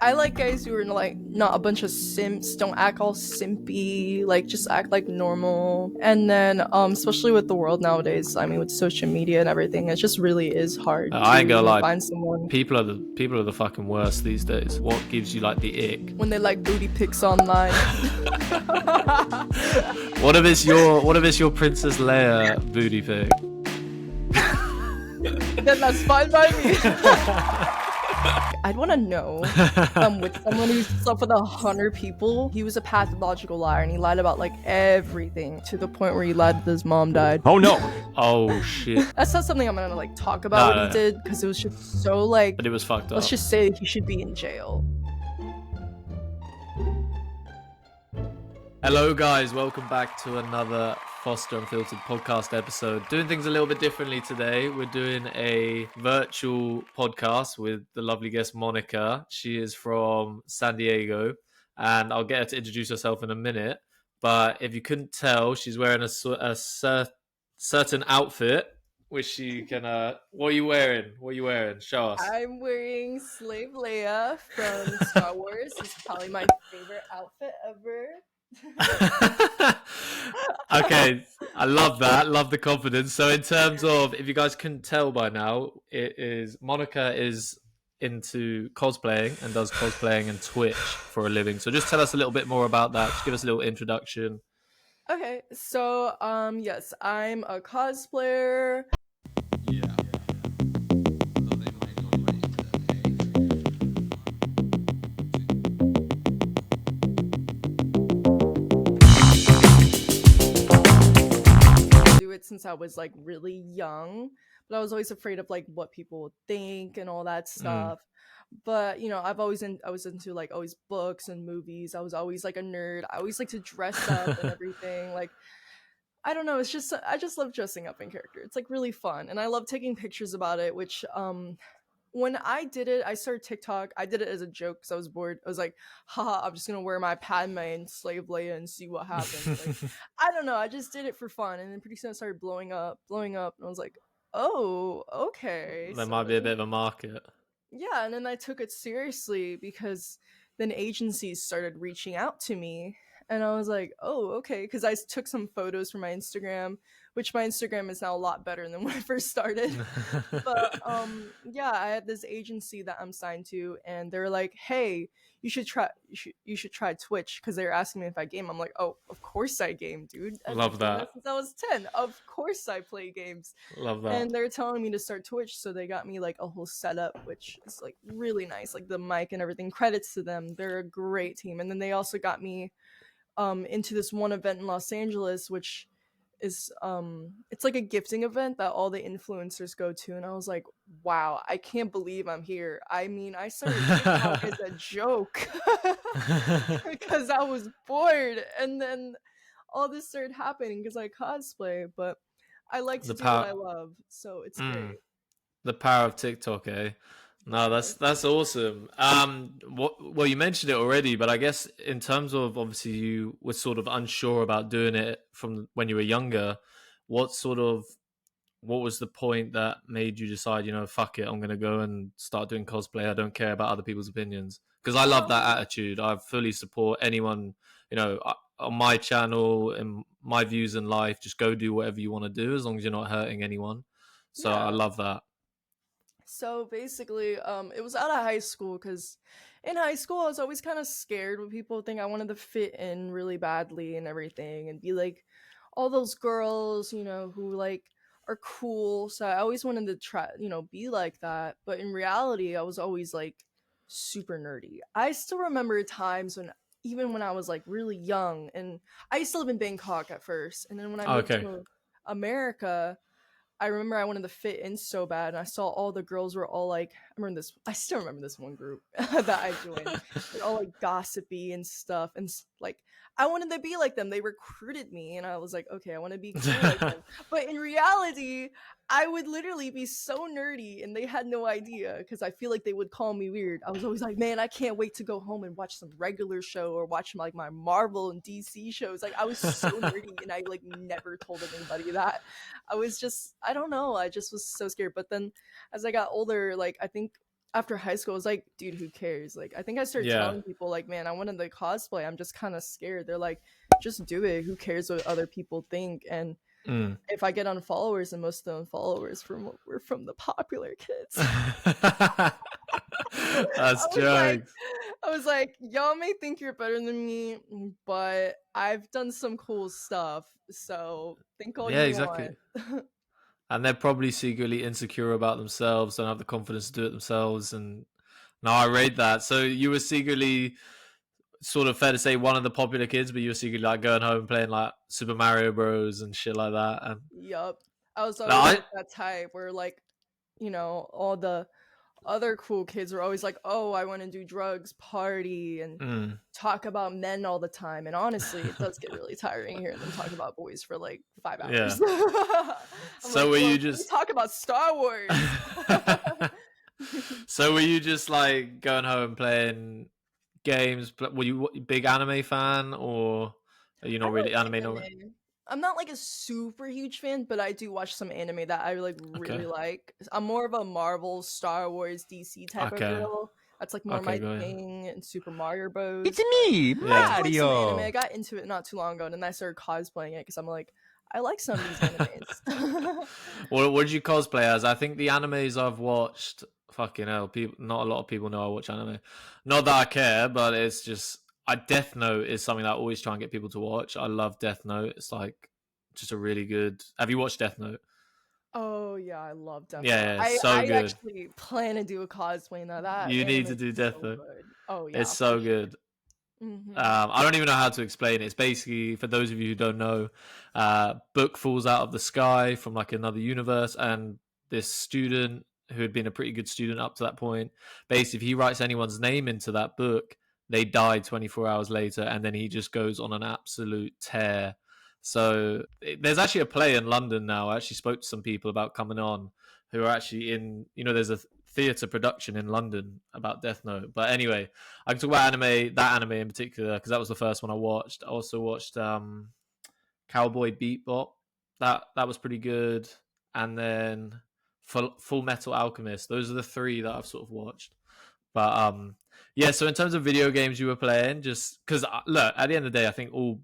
I like guys who are like not a bunch of simps, don't act all simpy, like just act like normal. And then especially with the world nowadays, I mean with social media and everything, it just really is hard I to ain't gonna lie. find someone People are the fucking worst these days. What gives you like the ick? when they like booty pics online. What if it's your Princess Leia booty pic? Then that's fine by me. I'd want to know with someone who slept with 100 people. He was a pathological liar, and he lied about like everything to the point where he lied that his mom died. Oh no! Oh shit! That's not something I'm gonna like talk about what he did, because it was just so like. But it was fucked up. Let's just say he should be in jail. Hello guys, welcome back to another Foster Unfiltered podcast episode. Doing things a little bit differently today. We're doing a virtual podcast with the lovely guest Monica. She is from San Diego, and I'll get her to introduce herself in a minute. But if you couldn't tell, she's wearing a certain outfit, which you can... What are you wearing? What are you wearing? Show us. I'm wearing Slave Leia from Star Wars. It's probably my favorite outfit ever. Okay, I love that. Love the confidence. So in terms of, if you guys couldn't tell by now, Monica is into cosplaying and does cosplaying and Twitch for a living. So just tell us a little bit more about that. Just give us a little introduction. Okay, so yes, I'm a cosplayer. Yeah. Since I was like really young, but I was always afraid of like what people would think and all that stuff. But you know, I was into like always books and movies. I was always like a nerd. I always like to dress up and everything. Like, I don't know, it's just, I just love dressing up in character. It's like really fun, and I love taking pictures about it, which when I did it, I started TikTok. I did it as a joke because I was bored. I was like, haha, I'm just gonna wear my Padme and Slave Leia and see what happens. Like, I don't know, I just did it for fun, and then pretty soon it started blowing up, and I was like, oh, okay. There might be a bit of a market. Yeah, and then I took it seriously because then agencies started reaching out to me, and I was like, oh, okay, because I took some photos for my Instagram, which my Instagram is now a lot better than when I first started. But yeah, I had this agency that I'm signed to, and they're like, hey, you should try Twitch, because they were asking me if I game. I'm like, oh, of course I game, dude. Love that. Since I was 10, of course I play games. Love that. And they're telling me to start Twitch, so they got me like a whole setup, which is like really nice, like the mic and everything. Credits to them, they're a great team. And then they also got me into this one event in Los Angeles, which is it's like a gifting event that all the influencers go to, and I was like, wow, I can't believe I'm here. I mean, I started TikTok as a joke because I was bored, and then all this started happening because I cosplay, but I like to do what I love, so it's great. The power of TikTok, eh? No, that's awesome. Well, you mentioned it already, but I guess in terms of, obviously you were sort of unsure about doing it from when you were younger. What was the point that made you decide, you know, fuck it, I'm gonna go and start doing cosplay. I don't care about other people's opinions, because I love that attitude. I fully support anyone, you know, on my channel and my views in life. Just go do whatever you want to do, as long as you're not hurting anyone. So yeah. I love that. So basically, it was out of high school, because in high school I was always kind of scared when people think I wanted to fit in really badly and everything, and be like all those girls, you know, who like are cool. So I always wanted to try, you know, be like that. But in reality, I was always like super nerdy. I still remember times when, even when I was like really young, and I used to live in Bangkok at first, and then when I moved to America, I remember I wanted to fit in so bad, and I saw all the girls were all like, I still remember this one group that I joined. They're all like gossipy and stuff, and like I wanted to be like them. They recruited me, and I was like, okay, I want to be cool like them. But in reality, I would literally be so nerdy, and they had no idea, because I feel like they would call me weird. I was always like, man, I can't wait to go home and watch some regular show, or watch like my Marvel and DC shows. Like, I was so nerdy, and I like never told anybody that. I was just, I don't know, I just was so scared. But then as I got older, like I think after high school, I was like, dude, who cares? Like, I think I started Yeah. telling people, like, man, I wanted to cosplay. I'm just kind of scared. They're like, just do it. Who cares what other people think? And Mm. if I get unfollowers, and most of the unfollowers were from the popular kids. That's jokes. I was like, y'all may think you're better than me, but I've done some cool stuff. So think all Yeah, you exactly. want. And they're probably secretly insecure about themselves, don't have the confidence to do it themselves. And no, I rate that. So you were secretly, sort of fair to say, one of the popular kids, but you were secretly like going home and playing like Super Mario Bros and shit like that. And Yup. I was always like, like that type where like, all the other cool kids were always like, "Oh, I want to do drugs, party, and mm. talk about men all the time." And honestly, it does get really tiring hearing them talk about boys for like 5 hours. Yeah. I'm So like, were well, you can we just talk about Star Wars? So were you just like going home playing games? Were you a big anime fan, or are you I not really like anime? No. anime. I'm not like a super huge fan, but I do watch some anime that I like Okay. really like. I'm more of a Marvel, Star Wars, DC type of Okay. girl. That's like more Okay. my Go ahead. thing, and Super Mario Bros. It's me, I Yeah. do like some anime. I Mario. got into it not too long ago, and then I started cosplaying it because I'm like, I like some of these animes. What did you cosplay as? I think the animes I've watched, fucking hell, people. Not a lot of people know I watch anime. Not that I care, but it's just, Death Note is something that I always try and get people to watch. I love Death Note. It's like just a really good. Have you watched Death Note? Oh yeah, I love Death Note. Yeah, it's so I good. actually plan to do a cosplay now. That You need anime to do is Death so Note. good. Oh It's yeah, for so sure. good. Hmm. I don't even know how to explain it. It's basically, for those of you who don't know, book falls out of the sky from like another universe, and this student who had been a pretty good student up to that point, basically, if he writes anyone's name into that book, they die 24 hours later, and then he just goes on an absolute tear. So there's actually a play in London now. I actually spoke to some people about coming on who are actually in, there's a theatre production in London about Death Note. But anyway, I can talk about anime, that anime in particular, because that was the first one I watched. I also watched Cowboy Bebop. That was pretty good. And then Full Metal Alchemist. Those are the three that I've sort of watched. But yeah. So in terms of video games you were playing, just because look, at the end of the day, I think all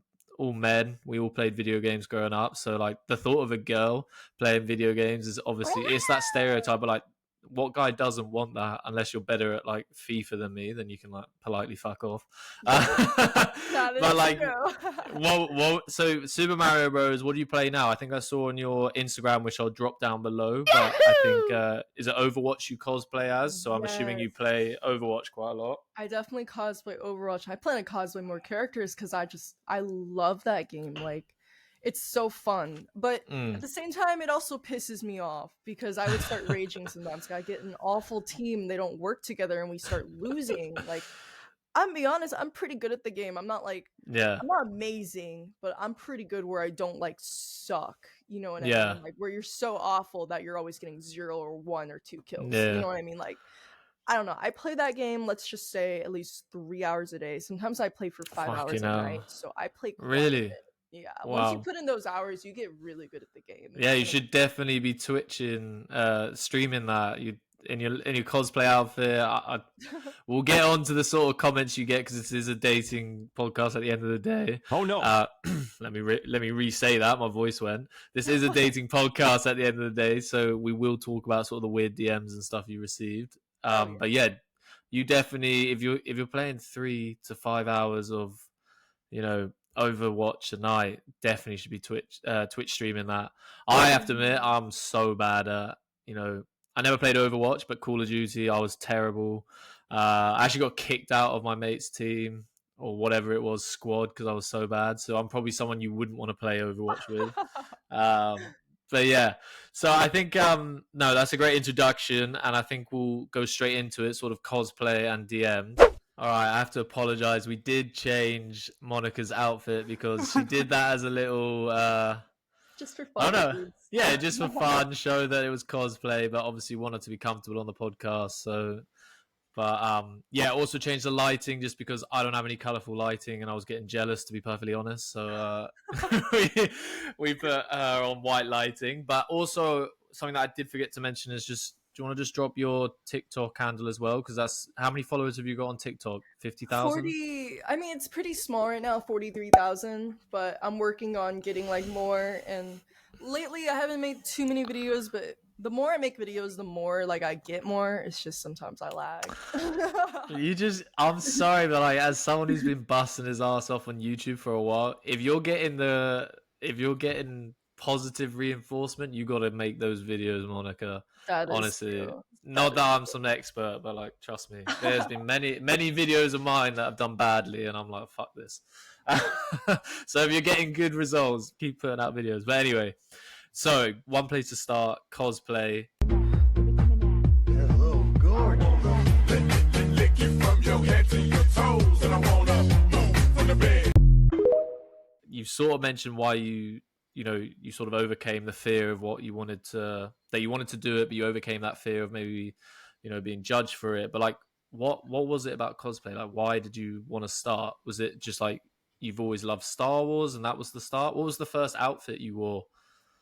men, we all played video games growing up. So like the thought of a girl playing video games is obviously, it's that stereotype, but like, what guy doesn't want that? Unless you're better at like FIFA than me, then you can like politely fuck off. That But is like, true. so Super Mario Bros. What do you play now? I think I saw on your Instagram, which I'll drop down below. But I think is it Overwatch you cosplay as? So I'm assuming you Yes. play Overwatch quite a lot. I definitely cosplay Overwatch. I plan to cosplay more characters because I love that game. Like, it's so fun. But at Mm. the same time, it also pisses me off because I would start raging sometimes. I get an awful team, they don't work together, and we start losing. Like, I'm be honest, I'm pretty good at the game. Yeah, I'm not amazing, but I'm pretty good where I don't like suck. You know what I yeah, mean? Like where you're so awful that you're always getting 0 or 1 or 2 kills. You yeah. know what I mean? Like, I don't know. I play that game, let's just say, at least 3 hours a day. Sometimes I play for 5 hours Fucking a night. hell. So I play quite a Really? bit. Yeah. Once you Wow. put in those hours, you get really good at the game. Yeah, It's you kind of should definitely be twitching, streaming that you in your cosplay outfit. We'll get on to the sort of comments you get because this is a dating podcast at the end of the day. Oh no. Let me re-say that, my voice went. This is a dating podcast at the end of the day, so we will talk about sort of the weird DMs and stuff you received. Oh yeah. But yeah, you definitely, if you're playing 3 to 5 hours of, Overwatch a night, definitely should be Twitch streaming that. I have to admit, I'm so bad at, I never played Overwatch, but Call of Duty, I was terrible. I actually got kicked out of my mate's team or whatever it was, squad, because I was so bad. So I'm probably someone you wouldn't want to play Overwatch with. But yeah, so I think no, that's a great introduction, and I think we'll go straight into it, sort of cosplay and DM. All right, I have to apologize. We did change Monica's outfit because she did that as a little Just for I fun. don't know. Yeah, just for fun, show that it was cosplay, but obviously wanted to be comfortable on the podcast. So, but yeah, also changed the lighting just because I don't have any colorful lighting, and I was getting jealous, to be perfectly honest. So we put her on white lighting, but also something that I did forget to mention is just you want to just drop your TikTok handle as well? Because that's how many followers have you got on TikTok? 50,000. 40, I mean, it's pretty small right now, 43,000, but I'm working on getting like more. And lately I haven't made too many videos, but the more I make videos, the more like I get more. It's just sometimes I lag. I'm sorry, but like, as someone who's been busting his ass off on YouTube for a while, if you're getting positive reinforcement, you got to make those videos, Monica. That is Honestly, true. not That that is I'm some expert, but like, trust me, there's been many videos of mine that have done badly, and I'm like, fuck this. So if you're getting good results, keep putting out videos. But anyway, so one place to start: cosplay. Hello, gorgeous. Lick you from your head to your toes, and I wanna move from the bed. You sort of mentioned why you sort of overcame the fear of what you wanted to do it, but you overcame that fear of maybe being judged for it. But like, what was it about cosplay? Like, why did you want to start? Was it just like you've always loved Star Wars and that was the start? What was the first outfit you wore?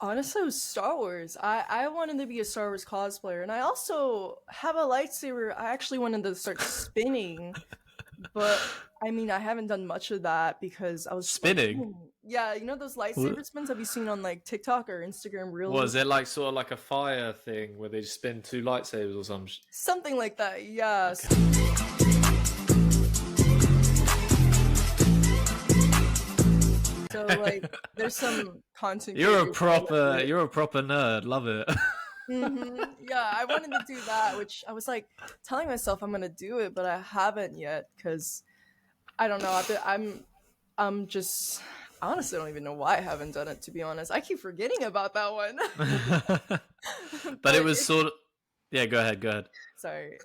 Honestly, it was Star Wars. I wanted to be a Star Wars cosplayer, and I also have a lightsaber. I actually wanted to start spinning, but I mean, I haven't done much of that because I was Spinning? like, yeah, you know those lightsaber spins? Have you seen on like TikTok or Instagram Reels? Was it like sort of like a fire thing where they just spin two lightsabers or something? Something like that, yeah. So like, there's some content. You're a creators proper nerd. Love it. Yeah, I wanted to do that, which I was like telling myself I'm gonna do it, but I haven't yet because I don't know. I'm just I honestly don't even know why I haven't done it. To be honest, I keep forgetting about that one. But it was sort of, yeah. Go ahead. Sorry,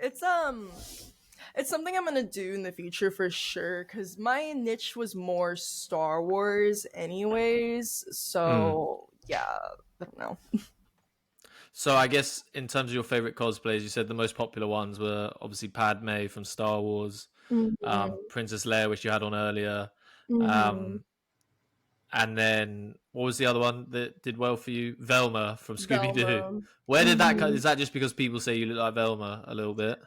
it's something I'm gonna do in the future for sure. Because my niche was more Star Wars, anyways. So yeah, I don't know. So I guess in terms of your favorite cosplays, you said the most popular ones were obviously Padme from Star Wars, Mhm. Princess Leia, which you had on earlier, Mhm. um, and then what was the other one that did well for you? Velma from Scooby Doo. Velma. Where did that come? Mhm. Is that just because people say you look like Velma a little bit,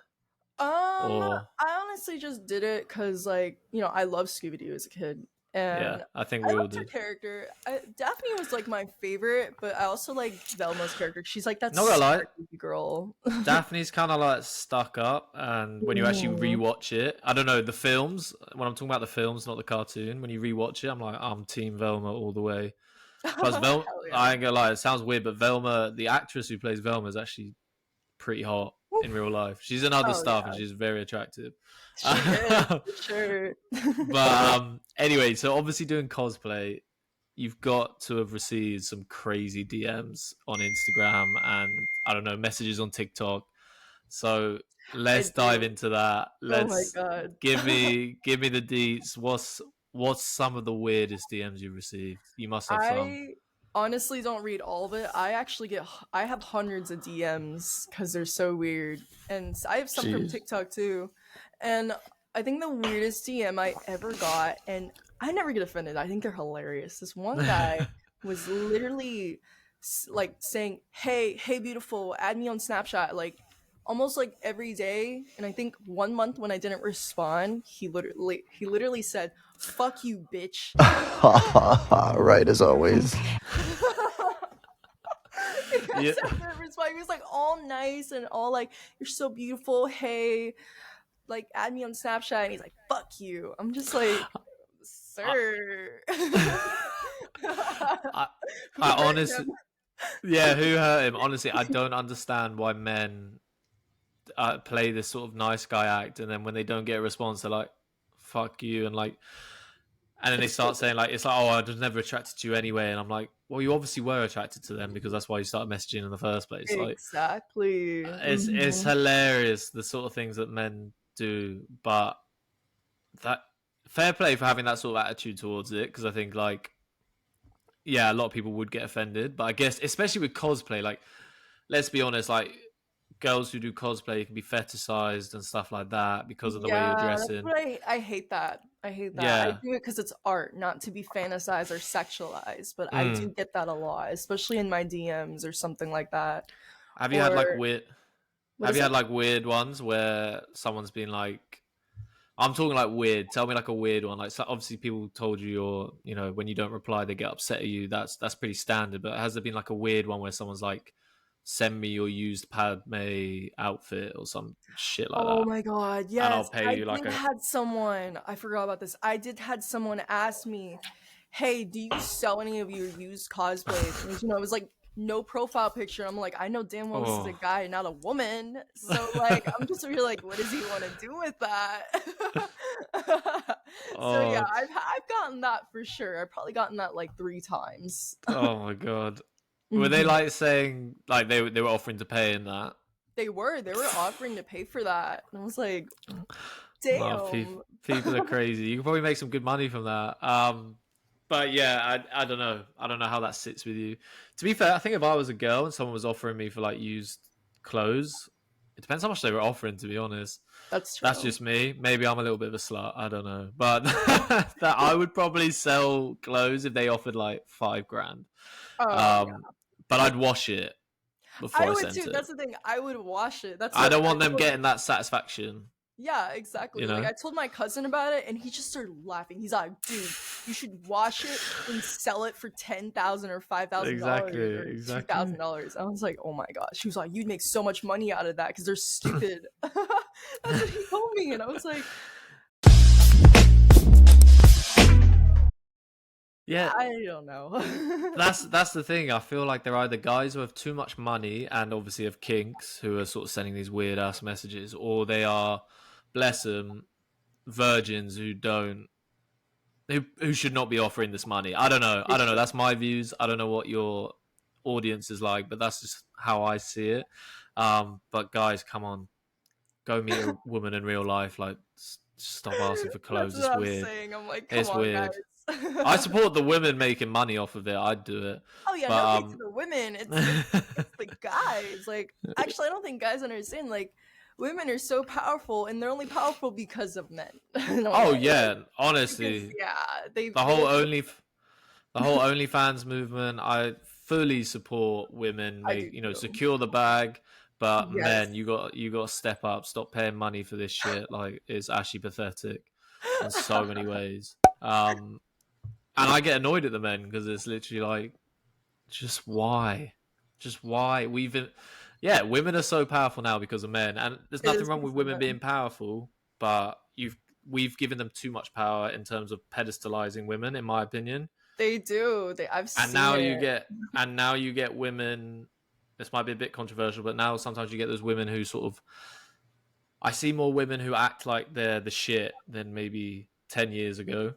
or I honestly just did it because, like, I love Scooby Doo as a kid, yeah? and I think I we all loved her did. character. Daphne was like my favorite, but I also like Velma's character. She's like that Not gonna lie, smart girl. Daphne's kind of like stuck up, and when you actually Mhm. rewatch it, I don't know the films. When I'm talking about the films, not the cartoon, when you rewatch it, I'm like, I'm Team Velma all the way. Plus, Hell yeah. I ain't gonna lie, it sounds weird, but Velma, the actress who plays Velma, is actually pretty hot Woo. in real life. She's in other Oh stuff, and yeah, she's very attractive. she is for sure. But anyway, so obviously doing cosplay, you've got to have received some crazy DMs on Instagram and I don't know messages on TikTok. So I let's dive do. into that. Oh my Let's god. give me the deets. What's some of the weirdest DMs you've received? You must have some. I honestly don't read all of it. I have hundreds of DMs because they're so weird. And I have some from Jeez. TikTok too. And I think the weirdest DM I ever got, and I never get offended, I think they're hilarious. This one guy was literally like saying, hey, beautiful, add me on Snapchat. Like, almost like every day. And I think 1 month when I didn't respond, he literally said, fuck you, bitch. Right, as always. He got Yeah. so nervous, but he was like all nice and all like, "You're so beautiful. Hey, like add me on Snapchat." And he's like, "Fuck you." I'm just like, I, sir. I, Who I hurt honestly, him? yeah, who hurt him? Honestly, I don't understand why men play this sort of nice guy act, and then when they don't get a response, they're like, "Fuck you," and like, and then they It's so start saying like, "It's like, oh, I was never attracted to you anyway," and I'm like, "Well, you obviously were attracted to them because that's why you started messaging in the first place." Like, exactly. it's hilarious the sort of things that men do, but that fair play for having that sort of attitude towards it because I think like, yeah, a lot of people would get offended, but I guess especially with cosplay, like, let's be honest, like girls who do cosplay can be fetishized and stuff like that because of the way you're Yeah, that's dressing. what I hate that. I hate that. I Yeah. do it because it's art, not to be fantasized or sexualized. But I do Mm. get that a lot, especially in my DMs or something like that. Have you had like Or weird? What Have is you it? had like weird ones where someone's been like, I'm talking like weird. Tell me like a weird one. Like, so obviously people told you when you don't reply, they get upset at you. That's pretty standard. But has there been like a weird one where someone's like, send me your used Padme outfit or some shit like Oh that, my god, and I'll yes. pay I you like did a had someone, I forgot about this. I did had someone ask me, "Hey, do you sell any of your used cosplay things?" It was like no profile picture. I'm like, I know damn well this is a oh guy, not a woman. So like, I'm just really like, what does he want to do with that? So yeah, oh I've gotten that for sure. I've probably gotten that like 3 times. oh my god. Were they Mhm. like saying like they were offering to pay in that? They were offering to pay for that, and I was like, No, damn. people are crazy. You can probably make some good money from that. But yeah, I don't know. I don't know how that sits with you. To be fair, I think if I was a girl and someone was offering me for like used clothes, it depends how much they were offering. To be honest, That's that's true. just me. Maybe I'm a little bit of a slut. I don't know, but that I would probably sell clothes if they offered like 5 grand. Oh yeah, Um, but I'd wash it before I I would sent too. it. That's the thing. I would wash it. That's I what don't I want them told. getting that satisfaction. Yeah, exactly. You Like know. I told my cousin about it, and he just started laughing. He's like, "Dude, you should wash it and sell it for $10,000 or $5,000 Exactly. or two Exactly. thousand dollars." I was like, "Oh my gosh!" She was like, "You'd make so much money out of that because they're stupid." That's what he told me, and I was like, Yeah, "I don't know." that's the thing. I feel like they're either guys who have too much money and obviously have kinks who are sort of sending these weird ass messages, or they are, bless them, virgins who don't who should not be offering this money. I don't know. They I don't know. should. That's my views. I don't know what your audience is like, but that's just how I see it. But guys, come on, go meet a woman in real life. Like, stop asking for That's clothes. what It's I'm weird. saying. I'm like, come It's on, weird. I guys. support the women making money off of it. I'd do it, Oh yeah, but no hate to the women. It's the guys. Like actually I don't think guys understand like women are so powerful and they're only powerful because of men in a oh way. Like yeah, because honestly, yeah, they the they whole like only the whole OnlyFans movement, I fully support women I do make too. secure the bag, but Yes. men, you got to step up, stop paying money for this shit. Like it's actually pathetic in so many ways. And I get annoyed at the men because it's literally like, just why, just why yeah, women are so powerful now because of men, and there's It nothing is wrong with because of women being men. powerful, but we've given them too much power in terms of pedestalizing women, in my opinion. They do. I've and seen now you it. get and now you get women. This might be a bit controversial, but now sometimes you get those women who sort of, I see more women who act like they're the shit than maybe 10 years ago,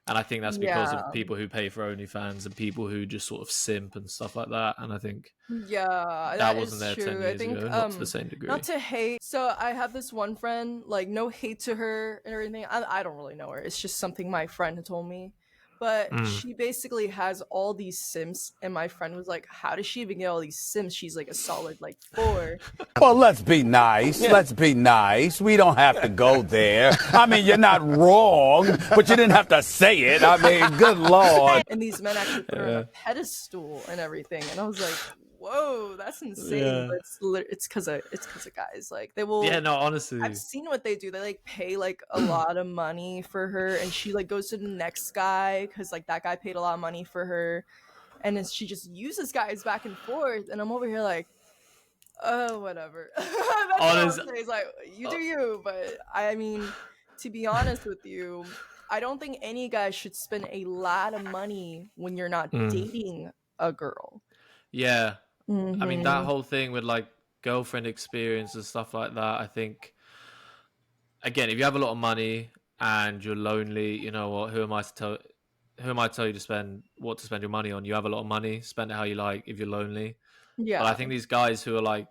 and I think that's because of Yeah. people who pay for OnlyFans and people who just sort of simp and stuff like that. And I think Yeah, that that wasn't is there 10 true. I years think ago, not to the same not degree. to hate. So I have this one friend, like no hate to her and everything. I don't really know her. It's just something my friend had told me. But Mm. she basically has all these Sims and my friend was like, "How does she even get all these Sims? She's like a solid like 4." Well, let's be nice. Let's be nice. We don't have to go there. I mean, you're not wrong, but you didn't have to say it. I mean, good Lord. And these men actually put her on Yeah. a pedestal and everything. And I was like, "Whoa, that's insane." Yeah. But it's cuz of guys. Like they Yeah, will no, I've honestly. seen what they do. They like pay like a lot of money for her, and she like goes to the next guy because like that guy paid a lot of money for her, and then she just uses guys back and forth. And I'm over here like, oh, whatever. That's all Honest, I'm saying. Is like you do you, but I mean, to be honest with you, I don't think any guy should spend a lot of money when you're not mm, dating a girl. yeah. I mean, that Mm-hmm. whole thing with like girlfriend experience and stuff like that, I think, again, if you have a lot of money and you're lonely, you know what? Who am I to tell you to spend what to spend your money on? You have a lot of money, spend it how you like. If you're lonely, but I Yeah. think these guys who are like,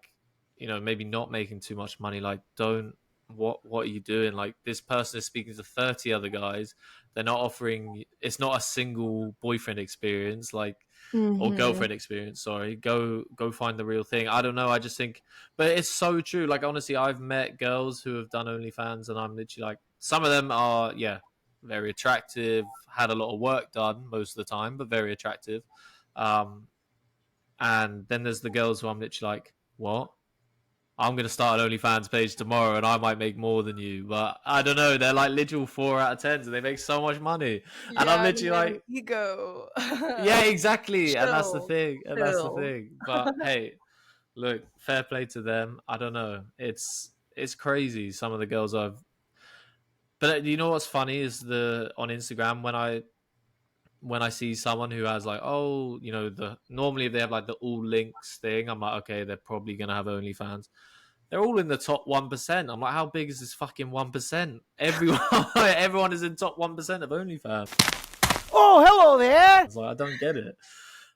maybe not making too much money, like, don't. What are you doing? Like, this person is speaking to 30 other guys. They're not offering. It's not a single boyfriend experience. Like, or Mm-hmm. girlfriend experience. Sorry, go find the real thing. I don't know. I just think, but it's so true. Like honestly, I've met girls who have done OnlyFans, and I'm literally like, some of them are very attractive, had a lot of work done most of the time, but very attractive. Um, and then there's the girls who I'm literally like, what? I'm going to start an OnlyFans page tomorrow and I might make more than you. But I don't know. They're like literal 4 out of 10s and they make so much money. And I'm Yeah, literally man, like, ego. yeah, exactly. And that's the Chill, thing. And that's the chill. thing. But hey, look, fair play to them. I don't know. It's crazy. Some of the girls I've, but you know what's funny is on Instagram when I see someone who has like, oh, you know, normally if they have like the all links thing, I'm like, okay, they're probably gonna have OnlyFans. They're all in the top 1%. I'm like, how big is this fucking 1%? Everyone is in top 1% of OnlyFans. Oh, hello there. I was like, I don't get it.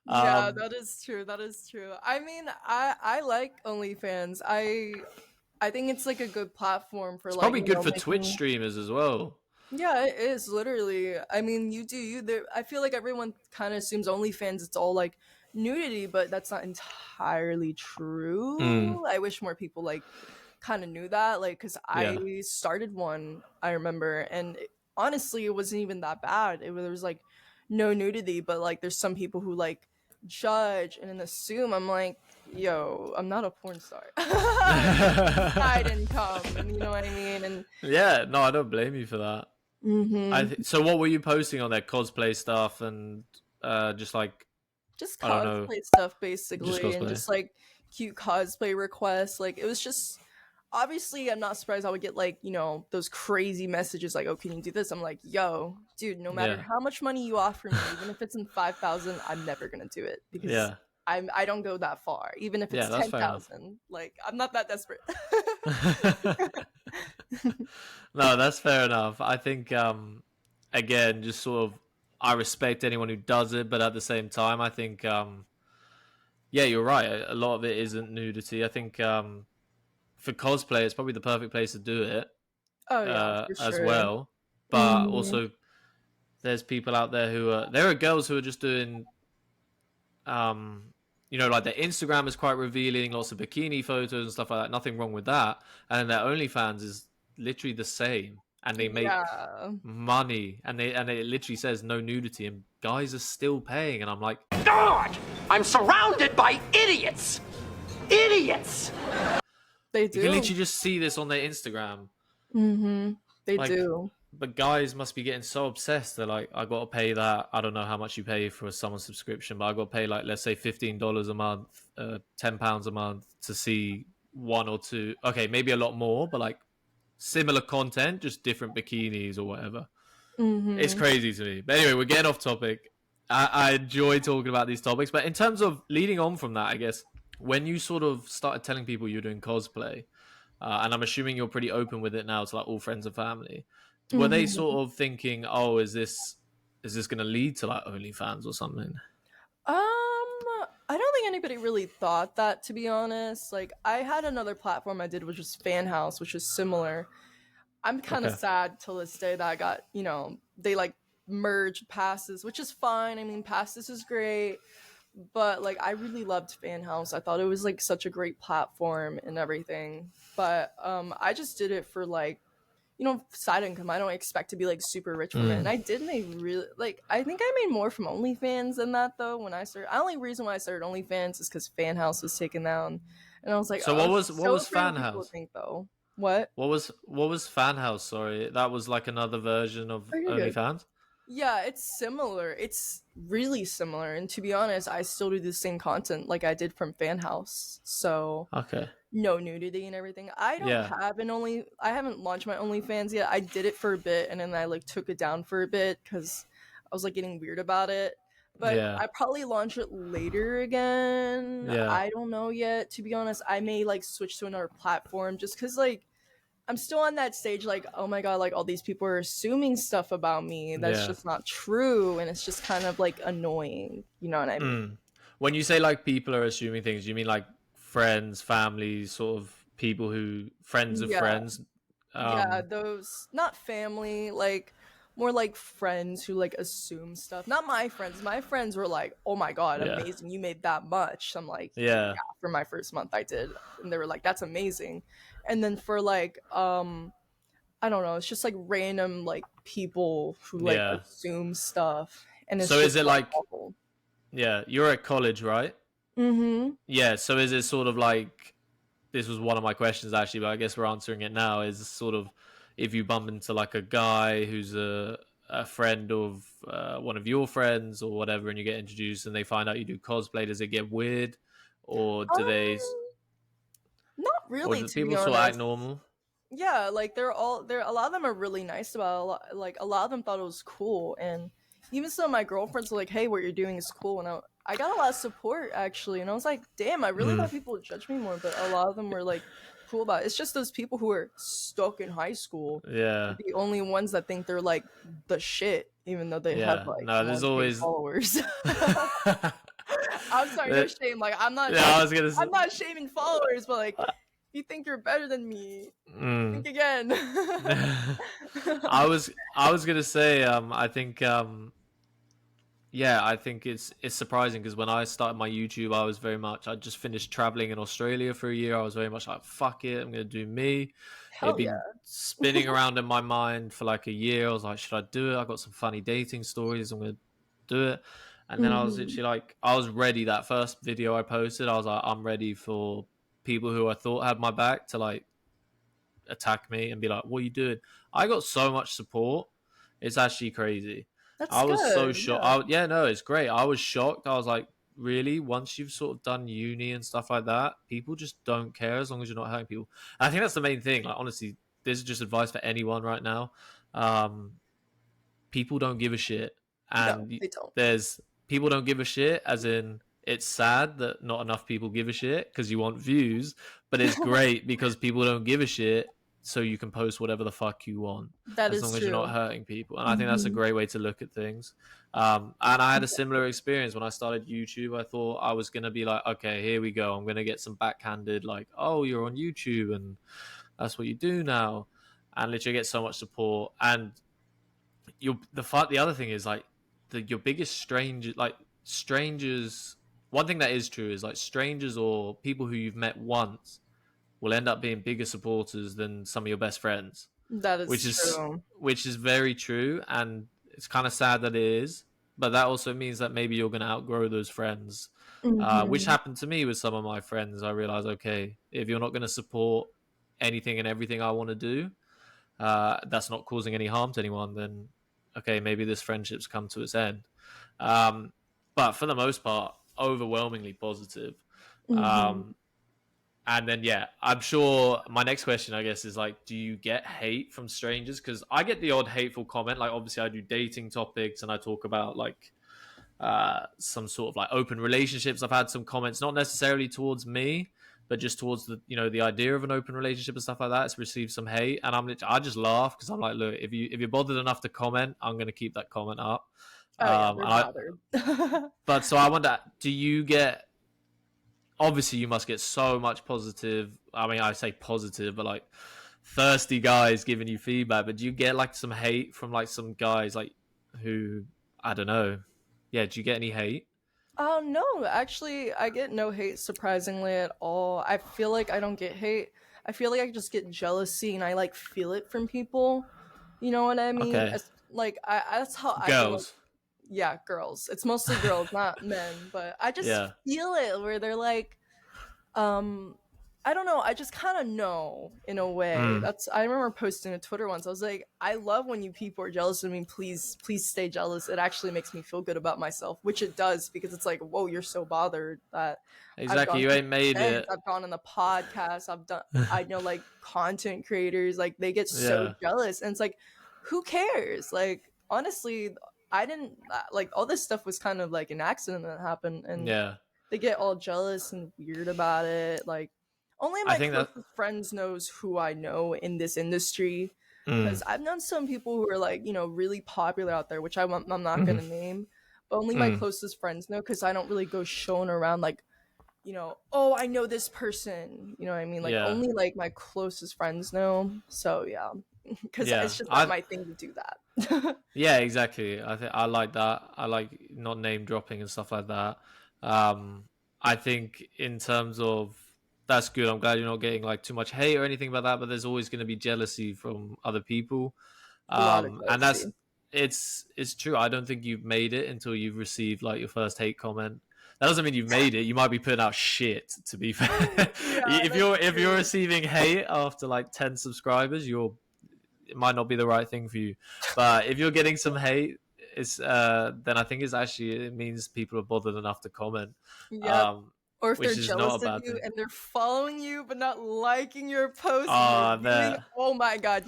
Yeah, that is true. That is true. I mean, I like OnlyFans. I think it's like a good platform for It's like, probably you good know, for Twitch making. streamers as well. Yeah, it is literally. I mean, you do you there. I feel like everyone kind of assumes OnlyFans it's all like nudity, but that's not entirely Mm, true. I wish more people like kind of knew that, like, because yeah. I started one. I remember, and honestly, it wasn't even that bad. There was like no nudity, but like there's some people who like judge and then assume. I'm like, yo, I'm not a porn star. Side income, you know what I mean? And Yeah, no, I don't blame you for that. mm-hmm. So what were you posting on there? Cosplay stuff and just like, Just I don't know, cosplay stuff just basically, and cosplay. just like cute cosplay requests. Like it was just obviously I'm not surprised I would get like, you know, those crazy messages like, oh, can you do this? I'm like, yo, dude, no matter Yeah. how much money you offer me, even if it's in 5,000, I'm never gonna do it because Yeah. I don't go that far. Even if Yeah, it's that's fair enough. 10,000, like I'm not that desperate. No, that's fair enough. I think again, just sort of I respect anyone who does it, but at the same time, I think yeah, you're right. A lot of it isn't nudity. I think for cosplay, it's probably the perfect place to do it Oh yeah, for as sure. well. But Hmm. also, there's people out there there are girls who are just doing um you know, like their Instagram is quite revealing, lots of bikini photos and stuff like that. Nothing wrong with that. And their OnlyFans is literally the same, and they make Yeah. money, and it literally says no nudity, and guys are still paying, and I'm like, God, I'm surrounded by idiots. Idiots. They you can do. literally just see this on their Instagram. Mm-hmm. They Like, do. but guys must be getting so obsessed. They're like, I got to pay that. I don't know how much you pay for someone's subscription, but I got to pay like, let's say $15 a month, £10 a month to see one or two. Okay, maybe a lot more, but like similar content, just different bikinis or whatever. It's Mm-hmm. crazy to me. But anyway, we're getting off topic. I enjoy talking about these topics, but in terms of leading on from that, I guess when you sort of started telling people you're doing cosplay, and I'm assuming you're pretty open with it now to like all friends and family, were they Mm-hmm. sort of thinking, "Oh, is this going to lead to like OnlyFans or something?" I don't think anybody really thought that, to be honest. Like, I had another platform I did, which was Fan House, which is similar. I'm kind of Okay. sad till this day that I got, you know, they like merged passes, which is fine. I mean, passes is great, but like I really loved Fan House. I thought it was like such a great platform and everything. But I just did it for like, you know, side income. I don't expect to be like super rich from it. And Mm. I did make really like I think I made more from OnlyFans than that though when I started. The only reason why I started OnlyFans is because Fan House was taken down. And I was like, So oh, I what was was what so was afraid Fan what people would House? think though. What? What was Fan House? Sorry, that was like another version of Oh, you're good. OnlyFans. Yeah, it's similar. It's really similar. And to be honest, I still do the same content like I did from Fan House. So Okay. no nudity and everything. I don't Yeah. have I haven't launched my OnlyFans yet. I did it for a bit and then I like took it down for a bit because I was like getting weird about it. But Yeah. I probably launch it later again. Yeah. I don't know yet. To be honest, I may like switch to another platform just because like I'm still on that stage like, oh my god, like all these people are assuming stuff about me that's Yeah. just not true and it's just kind of like annoying. You know what I mean? Mm. When you say like people are assuming things, you mean like friends, families, sort of people who friends of Yeah. friends. Yeah, Um, those not family, like more like friends who like assume stuff. Not my friends. My friends were like, "Oh my god, yeah, amazing. You made that much." I'm like, "Yeah, yeah, for my first month I did." And they were like, "That's amazing." And then for like I don't know, it's just like random like people who like yeah. assume stuff and it's So is just it like like, awful. yeah, you're at college, right? Mhm. Yeah. So is it sort of like this was one of my questions actually, but I guess we're answering it now. Is sort of if you bump into like a guy who's a friend of one of your friends or whatever, and you get introduced, and they find out you do cosplay, does it get weird, or do they, Not or really, do to be people sort of act honest. normal? Yeah, like they're a lot of them are really nice about it. A lot of them thought it was cool, and even some of my girlfriends were like, "Hey, what you're doing is cool," and I got a lot of support actually, and I was like, "Damn, I really Mm, thought people would judge me more," but a lot of them were like cool about it. It's just those people who are stuck in high school, yeah, the only ones that think they're like the shit, even though they have yeah. like No, there's 1K always. followers. yeah, I'm sorry, no shame. Like I was gonna say. I'm not shaming followers, but like, if you think you're better than me, Mm. think again. I was gonna say I think yeah, I think it's surprising because when I started my YouTube, I was very much I just finished traveling in Australia for a year. I was very much like, fuck it, I'm gonna do me. It'd Hell yeah. been spinning around in my mind for like a year. I was like, should I do it? I got some funny dating stories. I'm gonna do it. And then I was Mhm. literally like, I was ready. That first video I posted, I was like, I'm ready for people who I thought had my back to like attack me and be like, "What are you doing?" I got so much support. It's actually crazy. That's I was so good. shocked. Yeah. Yeah, no, it's great. I was shocked. I was like, really? Once you've sort of done uni and stuff like that, people just don't care as long as you're not hurting people. And I think that's the main thing. Like, honestly, this is just advice for anyone right now. Um, people don't give a shit, No, and they don't. there's people don't give a shit. As in, it's sad that not enough people give a shit because you want views, but it's great because people don't give a shit, so you can post whatever the fuck you want That as is long as you're not true. hurting people. And I think that's a Hmm. great way to look at things. And I had a similar experience when I started YouTube. I thought I was gonna be like, okay, here we go. I'm gonna get some backhanded like, oh, you're on YouTube and that's what you do now, and literally get so much support. And the other thing is like your biggest stranger, like strangers. One thing that is true is like strangers or people who you've met once will end up being bigger supporters than some of your best friends, That which is is true. which is very true, and it's kind of sad that it is. But that also means that maybe you're going to outgrow those friends, which Hmm. happened to me with some of my friends. I realized, okay, if you're not going to support anything and everything I want to do, that's not causing any harm to anyone, then okay, maybe this friendship's come to its end. Um, but for the most part, overwhelmingly positive. Hmm. Um, and then yeah, I'm sure my next question, I guess, is like, do you get hate from strangers? Because I get the odd hateful comment. Like obviously, I do dating topics and I talk about like some sort of like open relationships. I've had some comments, not necessarily towards me, but just towards the idea of an open relationship and stuff like that. It's received some hate, and I just laugh because I'm like, look, if you're bothered enough to comment, I'm going to keep that comment up. Oh yeah, they're And I bothered. but so I wonder, do you get? Obviously, you must get so much positive. I mean, I say positive, but like thirsty guys giving you feedback. But do you get like some hate from like some guys like who I don't know? Yeah, do you get any hate? Oh no, actually, I get no hate surprisingly at all. I feel like I don't get hate. I feel like I just get jealousy, and I like feel it from people. You know what I mean? Okay, Like that's how I feel like. girls. Yeah, girls. It's mostly girls, not men, but I just Yeah. feel it where they're like, um, I don't know. I just kind of know in a way. Mm. I remember posting a Twitter once. I was like, I love when you people are jealous of me. Please, please stay jealous. It actually makes me feel good about myself, which it does because it's like, whoa, you're so bothered that I've Exactly. gone You to ain't made events, it. I've gone on the podcast, I've done. I know like content creators, like they get so Yeah. jealous, and it's like, who cares? Like honestly, I didn't like all this stuff was kind of like an accident that happened, and Yeah. they get all jealous and weird about it. Like only I my think that. closest friends knows who I know in this industry Mm. because I've known some people who are like really popular out there, which I'm not Mhm. gonna name, but only my Mm. closest friends know because I don't really go showing around like oh I know this person. You know what I mean? Like Yeah. only like my closest friends know. So yeah, because Yeah. it's just not I. my thing to do that. Yeah. Exactly. I think I like that. I like not name dropping and stuff like that. Um. I think in terms of that's good. I'm glad you're not getting like too much hate or anything about that. But there's always going to be jealousy from other people. A lot of And that's jealousy. it's true. I don't think you've made it until you've received like your first hate comment. that doesn't mean you've made it. You might be putting out shit, to be fair. If you're receiving hate after like 10 subscribers, it might not be the right thing for you. But if you're getting some hate, then I think it means people are bothered enough to comment. Yep. Or if which they're is jealous not a of bad you thing. and they're following you but not liking your post, oh my god,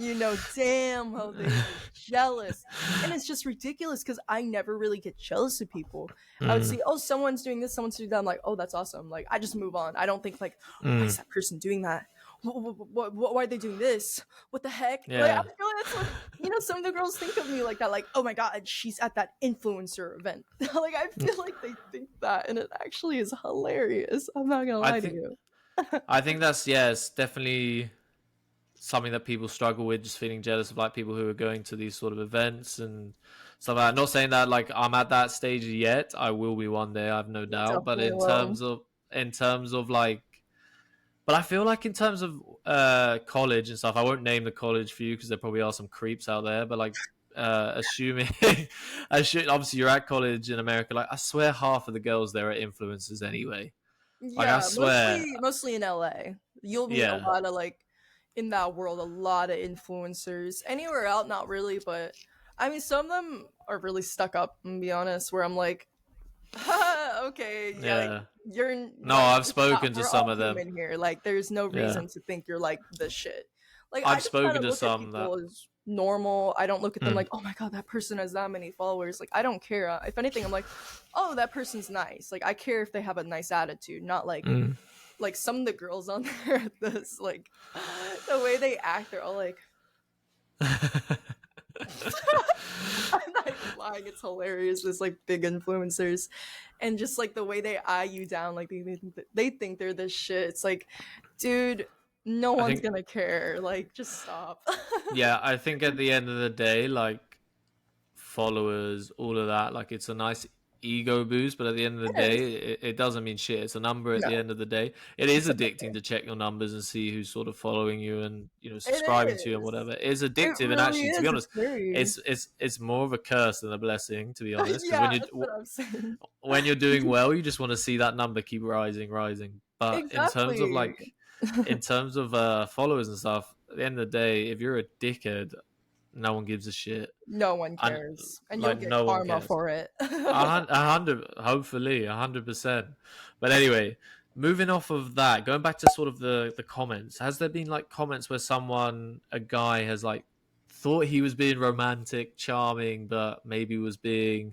damn how they're jealous. And it's just ridiculous because I never really get jealous of people. I would see, oh, someone's doing this, someone's doing that. I'm like, oh, that's awesome. Like, I just move on. I don't think like, why is that person doing that? Why are they doing this? What the heck? Yeah. Like, I feel like that's what some of the girls think of me like that. Like, oh my god, she's at that influencer event. Like, I feel like they think that, and it actually is hilarious. I'm not gonna lie to you. I think it's definitely something that people struggle with, just feeling jealous of like people who are going to these sort of events and stuff like that. Not saying that like I'm at that stage yet. I will be one day, I've no doubt. But in terms of like, but I feel like in terms of college and stuff, I won't name the college for you because there probably are some creeps out there. But like, assuming, obviously you're at college in America. Like, I swear half of the girls there are influencers anyway. Like, I swear, mostly in LA. You'll meet a lot of like in that world, a lot of influencers. Anywhere else, not really. But I mean, some of them are really stuck up. And be honest, where I'm like, okay, like, you're no, like, I've spoken to some of them here. Like, there's no reason to think you're like the shit. Like, I've spoken to some that as normal. I don't look at them like, oh my god, that person has that many followers. Like, I don't care. If anything, I'm like, oh, that person's nice. Like, I care if they have a nice attitude, not like like some of the girls on there. This like the way they act, they're all like. I'm not even lying, it's hilarious. This like big influencers and just like the way they eye you down, like they think they're this shit. It's like, dude, no one's gonna care. Like, just stop. Yeah, I think at the end of the day, like, followers, all of that, like, it's a nice ego boost, but at the end of the day, it doesn't mean shit. It's a number at the end of the day. It is addicting to check your numbers and see who's sort of following you and, you know, subscribing to you and whatever. It is addictive, really, and actually, to be honest, it's more of a curse than a blessing, to be honest. Because when you're doing well, you just want to see that number keep rising. But in terms of like, in terms of followers and stuff, at the end of the day, if you're a dickhead, no one gives a shit. No one cares, and like, you'll get karma for it. 100%. But anyway, moving off of that, going back to sort of the comments, has there been like comments where a guy has like thought he was being romantic, charming, but maybe was being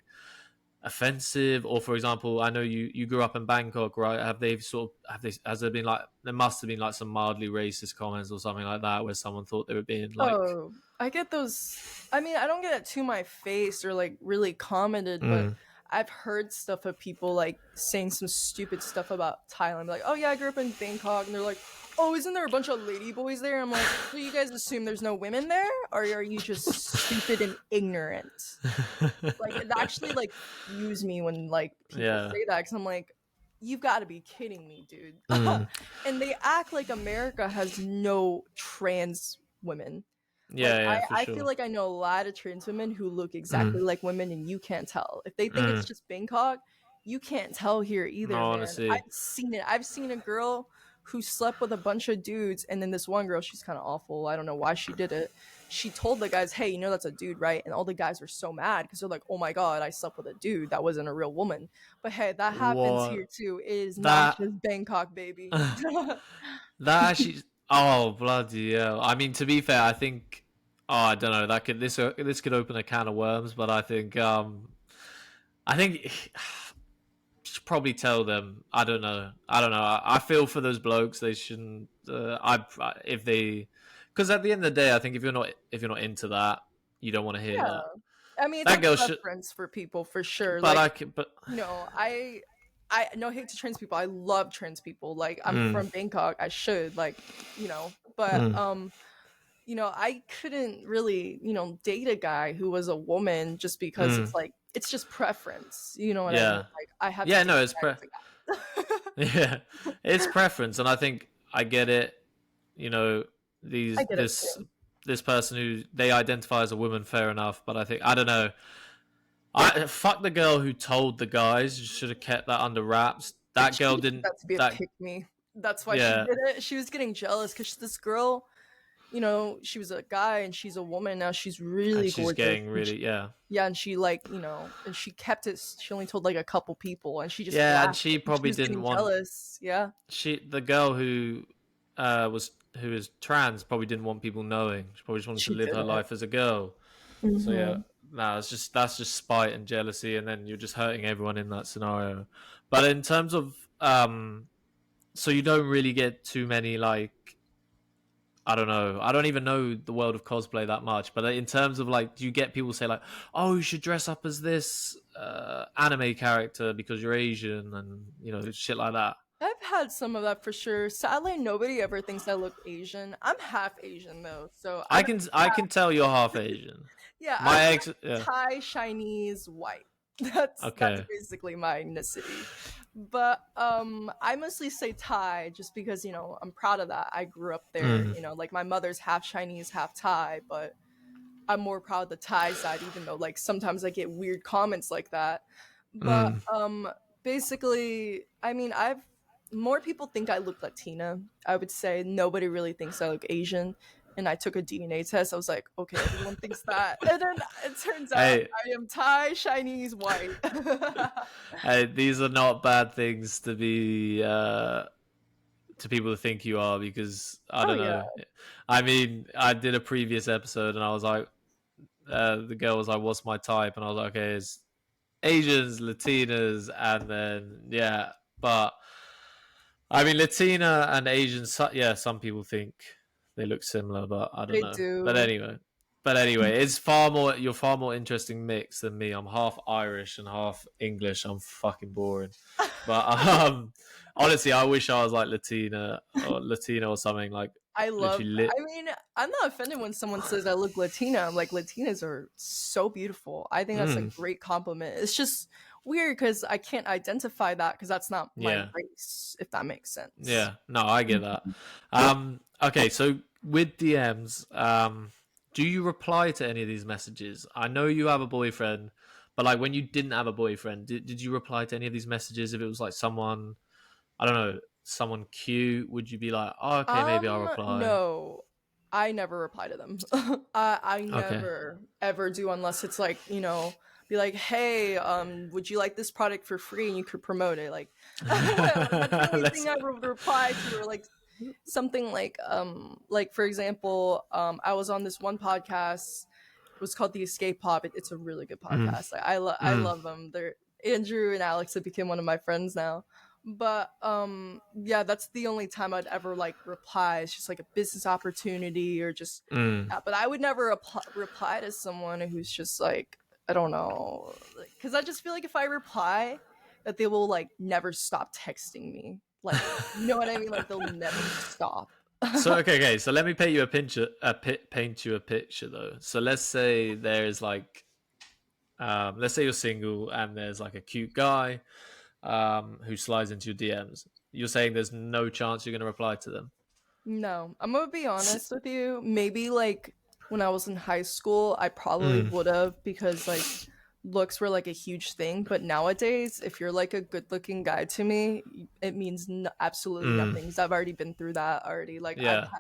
offensive? Or for example, I know you grew up in Bangkok, right? Has there been like, there must have been like some mildly racist comments or something like that where someone thought they were being like, oh, I get those. I mean, I don't get it to my face or like really commented, but I've heard stuff of people like saying some stupid stuff about Thailand, like, oh yeah, I grew up in Bangkok, and they're like, oh, isn't there a bunch of lady boys there? I'm like, do you guys assume there's no women there, or are you just stupid and ignorant? Like, it actually like views me when like people say that, because I'm like, you've got to be kidding me, dude. And they act like America has no trans women. I feel like I know a lot of trans women who look exactly like women, and you can't tell. If they think it's just Bangkok, you can't tell here either. No, honestly, I've seen it. I've seen a girl who slept with a bunch of dudes, and then this one girl, she's kind of awful. I don't know why she did it. She told the guys, hey, you know that's a dude, right? And all the guys were so mad because they're like, oh my god, I slept with a dude. That wasn't a real woman. But hey, that happens here too. It is not just Bangkok, baby. That actually... Oh, bloody hell. I mean, to be fair, I think... Oh, I don't know. This could open a can of worms, but I think you should probably tell them. I don't know. I feel for those blokes. They shouldn't... if they... Because at the end of the day, I think if you're not into that, you don't want to hear that. I mean, it's a preference for people, for sure. But like, I no hate to trans people. I love trans people. Like, I'm from Bangkok. I should, like, but I couldn't really, date a guy who was a woman just because it's like, it's just preference. You know what I mean? Like, I have it's it's preference, and I think I get it. This person who they identify as a woman, fair enough, but I think, I don't know. I fuck the girl who told the guys. Should have kept that under wraps. That She girl did didn't. that to be a That pick me. That's why she yeah. did it. She was getting jealous because this girl, you know, she was a guy and she's a woman now. She's And really she's gorgeous. getting And really yeah, and she like, you know, and she kept it. She only told like a couple people, and she just Yeah, and flashed she it, and probably was didn't getting want jealous. Yeah, the girl who who is trans probably didn't want people knowing. She probably just wanted to she live her didn't. life as a girl. So yeah, Mhm. no, that's just spite and jealousy, and then you're just hurting everyone in that scenario. But in terms of so you don't really get too many like I don't know. I don't even know the world of cosplay that much. But in terms of like, do you get people say like, "Oh, you should dress up as this anime character because you're Asian," and you know shit like that? I've had some of that for sure. Sadly, nobody ever thinks I look Asian. I'm half Asian though, so I can tell you're half Asian. yeah, My I'm ex, yeah, Thai, Chinese, white. That's okay. basically my ethnicity. But I mostly say Thai just because, you know, I'm proud of that. I grew up there, Mm, you know, like my mother's half Chinese, half Thai, but I'm more proud of the Thai side, even though like sometimes I get weird comments like that. But mm. basically, I mean, I've more people think I look Latina. I would say nobody really thinks I look Asian. And I took a DNA test. I was like, okay, everyone thinks that. And then it turns out Hey, I am Thai, Chinese, white. hey, these are not bad things to people to think you are because I Oh don't yeah. know. I mean, I did a previous episode and I was like, the girl was like, "What's my type?" And I was like, "Okay, it's Asians, Latinas, and then yeah." But I mean, Latina and Asians, yeah, some people think they look similar, but I don't They know. do. But anyway, it's far more. You're far more interesting mix than me. I'm half Irish and half English. I'm fucking boring. But honestly, I wish I was like Latina or something like I love literally I mean, I'm not offended when someone says I look Latina. I'm like, Latinas are so beautiful. I think that's a Mm, great compliment. It's just weird because I can't identify that because that's not my yeah. race, if that makes sense. Yeah, no, I get that. Okay, so with DMs, do you reply to any of these messages? I know you have a boyfriend, but like when you didn't have a boyfriend, did you reply to any of these messages? If it was like someone, I don't know, someone cute, would you be like, oh, okay, maybe I'll reply? No, I never reply to them. I Okay. never ever do unless it's like, you know, be like, hey, would you like this product for free and you could promote it? Like, that's the only Let's. thing I would reply to, or like something like for example, I was on this one podcast. It was called The Escape Pod. It's a really good Mm, podcast. Like, I mm, love them. They're Andrew and Alex have become one of my friends now. But yeah, that's the only time I'd ever like reply. It's just like a business opportunity or just mm. but I would never reply to someone who's just like, I don't know, because I just feel like if I reply, that they will like never stop texting me. Like, you know what I mean? Like they'll never stop. So okay, so let me paint you a picture. Paint you a picture though. So let's say there's like, let's say you're single and there's like a cute guy, who slides into your DMs. You're saying there's no chance you're going to reply to them. No, I'm gonna be honest with you. Maybe like when I was in high school, I probably Mm, would have because like looks were like a huge thing. But nowadays, if you're like a good looking guy to me, it means absolutely mm, nothing. Because I've already been through that already. Like yeah.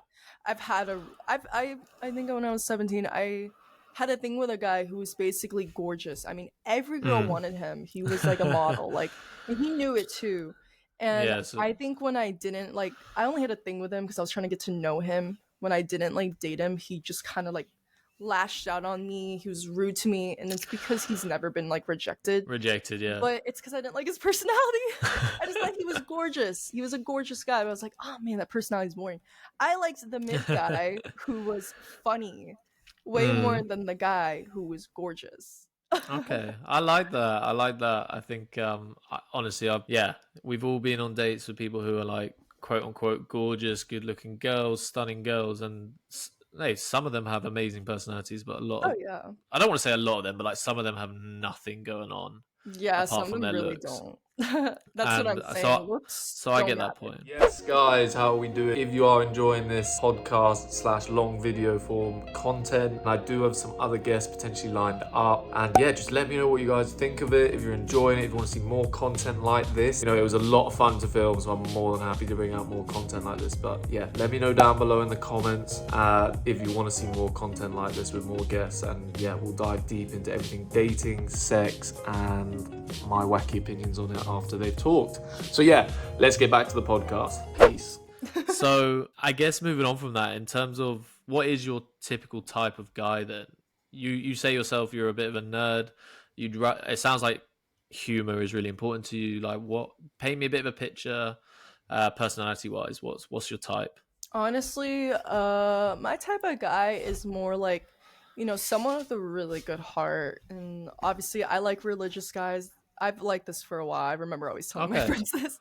I've had a, I think when I was 17, I had a thing with a guy who was basically gorgeous. I mean, every girl Mm. wanted him. He was like a model, like, and he knew it too. And Yeah. So, I think when I didn't like, I only had a thing with him because I was trying to get to know him. When I didn't like date him, he just kind of like lashed out on me. He was rude to me, and it's because he's never been like rejected. rejected. Yeah. But it's because I didn't like his personality. I just thought he was gorgeous. He was a gorgeous guy. But I was like, oh man, that personality's boring. I liked the mid guy who was funny way more Mm. than the guy who was gorgeous. Okay, I like that. I like that. I think, honestly, yeah, we've all been on dates with people who are like quote unquote gorgeous, good-looking girls, stunning girls, and hey, some of them have amazing personalities, but a lot Oh of, yeah. I don't want to say a lot of them, but like some of them have nothing going on Yeah, apart some of from them their really looks. don't. That's what And I'm saying. so Looks I don't get that matter. point. Yes, guys, how are we doing? If you are enjoying this podcast / long video form content, I do have some other guests potentially lined up. And yeah, just let me know what you guys think of it. If you're enjoying it, if you want to see more content like this, it was a lot of fun to film, so I'm more than happy to bring out more content like this. But yeah, let me know down below in the comments if you want to see more content like this with more guests. And yeah, we'll dive deep into everything dating, sex, and my wacky opinions on it after they've talked. So yeah, let's get back to the podcast. Peace. So I guess moving on from that, in terms of what is your typical type of guy then? You say yourself you're a bit of a nerd. It sounds like humor is really important to you. Like, what? Paint me a bit of a picture, personality wise. What's your type? Honestly, my type of guy is more like, someone with a really good heart. And obviously, I like religious guys. I've liked this for a while. I remember always telling my Okay. friends this.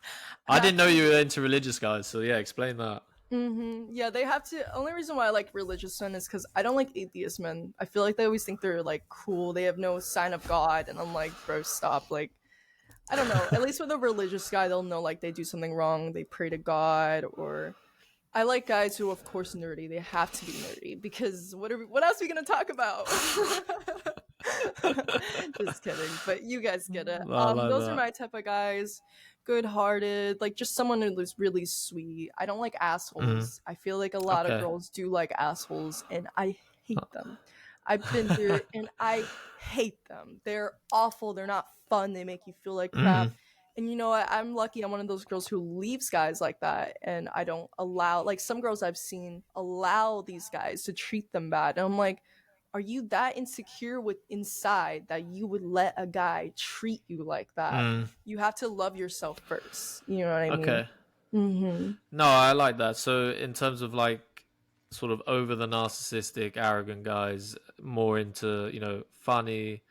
I didn't know you were into religious guys, so yeah, explain that. Yeah, they have to. Only reason why I like religious men is because I don't like atheist men. I feel like they always think they're like cool. They have no sign of God, and I'm like, bro, stop. Like, I don't know. At least with a religious guy, they'll know like they do something wrong. They pray to God, or I like guys who, of course, nerdy. They have to be nerdy because what else are we gonna talk about? Just kidding, but you guys get it. I like Those that. are my type of guys. Good-hearted, like just someone who's really sweet. I don't like assholes. I feel like a lot of Okay. girls do like assholes, and I hate them. I've been through it, and I hate them. They're awful. They're not fun. They make you feel like crap. And you know what? I'm lucky. I'm one of those girls who leaves guys like that, and I don't allow. Like some girls I've seen allow these guys to treat them bad, and I'm like, are you that insecure with inside that you would let a guy treat you like that? You have to love yourself first. You know what I mean? Okay. No, I like that. So in terms of like sort of over the narcissistic, arrogant guys, more into, funny,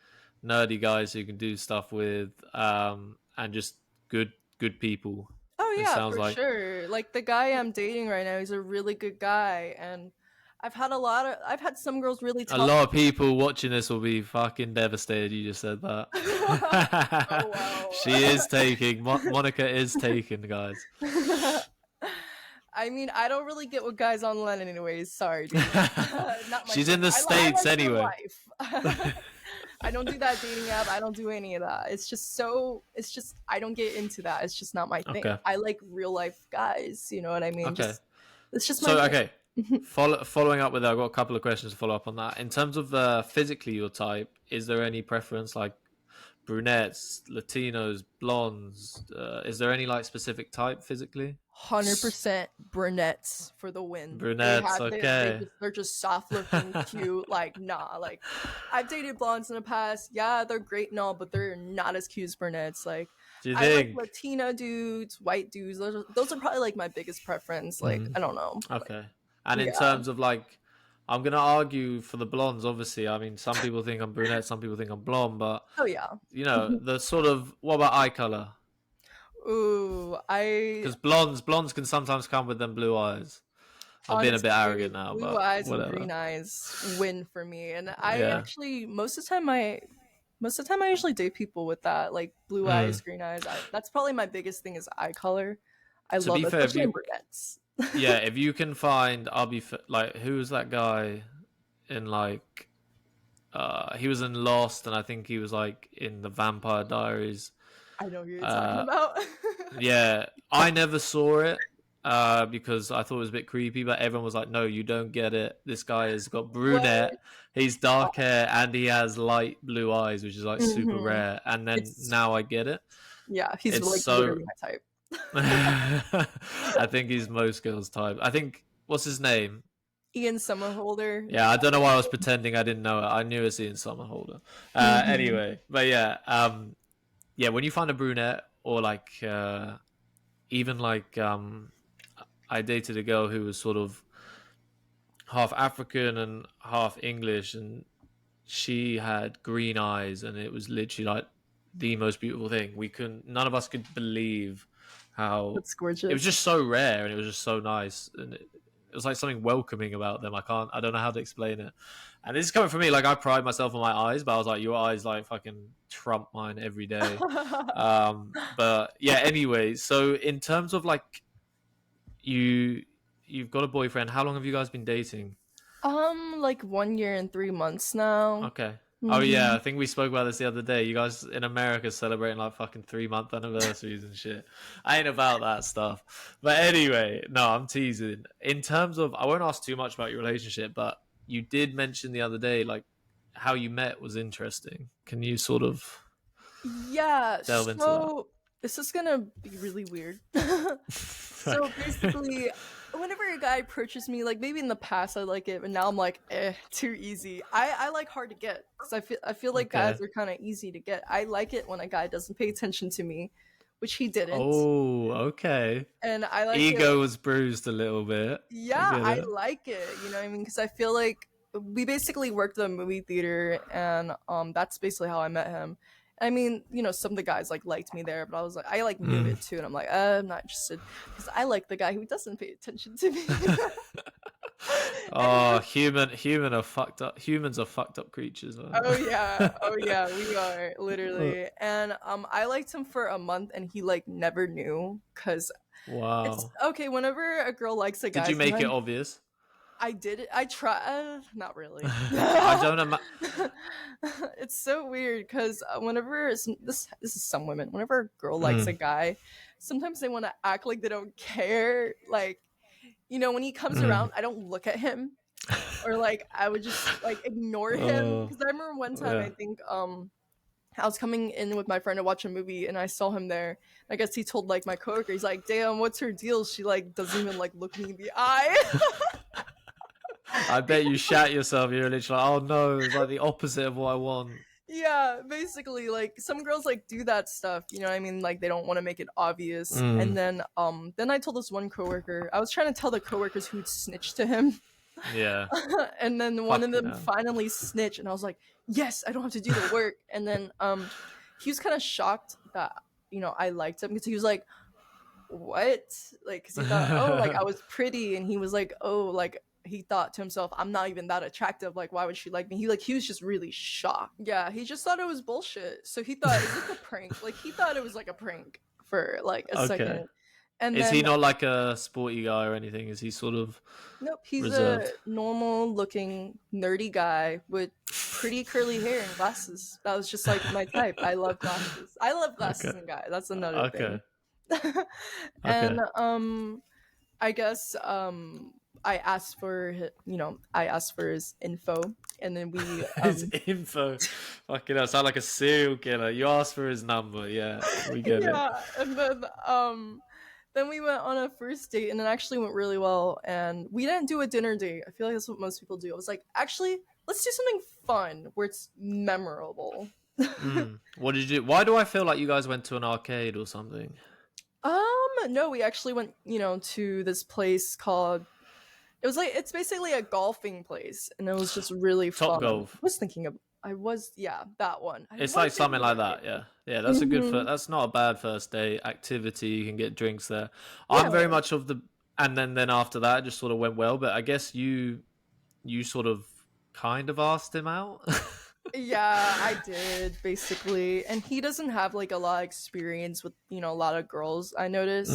nerdy guys who can do stuff with, and just good people. Oh It yeah, sounds for like sure. Like the guy I'm dating right now, he's a really good guy, and I've had some girls really a tell lot of people watching this will be fucking devastated. You just said that. Oh wow. She is taking. Monica is taking, guys. I mean, I don't really get with guys online anyways. Sorry, dude. Not my She's thing. in the I States like real anyway. life. I don't do that dating app. I don't do any of that. It's just I don't get into that. It's just not my thing. Okay. I like real life guys. You know what I mean? Okay. It's just my So thing. okay. Following up with that, I've got a couple of questions to follow up on that. In terms of physically your type, is there any preference like brunettes, Latinos, blondes? Is there any like specific type physically? 100% brunettes for the win. Brunettes, okay. They're just soft looking, cute. Like, nah. Like, I've dated blondes in the past. Yeah, they're great and all, but they're not as cute as brunettes. Like, Do you I like think? Latina dudes, white dudes. Those are probably like my biggest preference. Like, I don't know. Okay. And in Yeah. terms of like, I'm gonna argue for the blondes. Obviously, I mean, some people think I'm brunette, some people think I'm blonde, but Oh yeah. the sort of what about eye color? Ooh, Because blondes can sometimes come with them blue eyes. I'm being a bit honestly, arrogant now, blue but eyes and whatever. green eyes win for me. And I Yeah. actually most of the time I usually date people with that, like blue eyes, green eyes. That's probably my biggest thing is eye color. I To love be it, fair, especially in brunettes. yeah, if you can find, like, who was that guy in like, he was in Lost, and I think he was like in the Vampire Diaries. I know who you're talking about. Yeah, I never saw it because I thought it was a bit creepy, but everyone was like, no, you don't get it. This guy has got brunette, he's dark hair, and he has light blue eyes, which is like super rare. And then now I get it. Yeah, he's It's like so- literally my type. I think he's most girls' type. I think, what's his name? Ian Somerhalder. Yeah, I don't know why I was pretending I didn't know it. I knew it's Ian Somerhalder. Anyway, but yeah, when you find a brunette or like even like I dated a girl who was sort of half African and half English, and she had green eyes, and it was literally like the most beautiful thing. None of us could believe how That's gorgeous. it was just so rare, and it was just so nice, and was like something welcoming about them. I don't know how to explain it. And this is coming from me. Like I pride myself on my eyes, but I was like, your eyes like fucking trump mine every day. But yeah. Anyway, so in terms of like you've got a boyfriend. How long have you guys been dating? Like 1 year and 3 months now. Okay. Oh yeah, I Mhm. think we spoke about this the other day. You guys in America celebrating like fucking 3 month anniversaries and shit. I ain't about that stuff. But anyway, no, I'm teasing. In terms of, I won't ask too much about your relationship, but you did mention the other day like how you met was interesting. Can you sort of Yeah, delve into that? so this is gonna be really weird. So basically, whenever a guy approaches me, like maybe in the past I like it, but now I'm like, too easy. I like hard to get because I feel like Okay. guys are kind of easy to get. I like it when a guy doesn't pay attention to me, which he didn't, Oh, okay. and I like it. Ego was bruised a little bit. I Yeah, get I it. like it. You know what I mean? Because I feel like we basically worked at a movie theater, and that's basically how I met him. I mean, some of the guys like liked me there, but I was like, I like knew it too, and I'm like, I'm not interested because I like the guy who doesn't pay attention to me. Oh, human are fucked up. Humans are fucked up creatures. Man. Oh yeah, we are literally. And I liked him for a month, and he like never knew because it's Wow. okay. Whenever a girl likes a guy, Did you make it sometimes- obvious? I did it. I try. Not really. I don't know. It's so weird because whenever this is some women. Whenever a girl likes a guy, sometimes they want to act like they don't care. Like when he comes around, I don't look at him, or like I would just like ignore him. Because I remember one time I think I was coming in with my friend to watch a movie, and I saw him there. I guess he told like my coworker, he's like, "Damn, what's her deal? She like doesn't even like look me in the eye." I bet you shat yourself. You're literally like, oh no, it's like the opposite of what I want. Yeah, basically, like some girls like do that stuff. You know what I mean? Like they don't want to make it obvious. And then I told this one coworker. I was trying to tell the coworkers who'd snitched to him. Yeah. And then one of them Fucking hell. finally snitched, and I was like, yes, I don't have to do the work. And then he was kind of shocked that I liked him because he was like, what? Like, because he thought, oh, like I was pretty, and he was like, oh, like he thought to himself, I'm not even that attractive. Like, why would she like me? He was just really shocked. Yeah, he just thought it was bullshit. So he thought, is this a prank? Like he thought it was like a prank for like a second. And Is then, he not like a sporty guy or anything? Is he sort of nope, he's reserved? a normal looking nerdy guy with pretty curly hair and glasses. That was just like my type. I love glasses. I love glasses in guys. That's another thing. And I guess I asked for his info, and then we His info? Fucking hell, sound like a serial killer. You asked for his number, yeah, we get it. and then we went on a first date, and it actually went really well. And we didn't do a dinner date. I feel like that's what most people do. I was like, actually, let's do something fun where it's memorable. What did you do? Why do I feel like you guys went to an arcade or something? No, we actually went, to this place called. It's basically a golfing place, and it was just really fun. Topgolf. I was thinking of. That one. It's like something like that, yeah. That's a good. That's not a bad first day activity. You can get drinks there. I'm very much of the, and then after that, it just sort of went well. But I guess you sort of kind of asked him out. Yeah, I did basically, and he doesn't have like a lot of experience with a lot of girls. I noticed,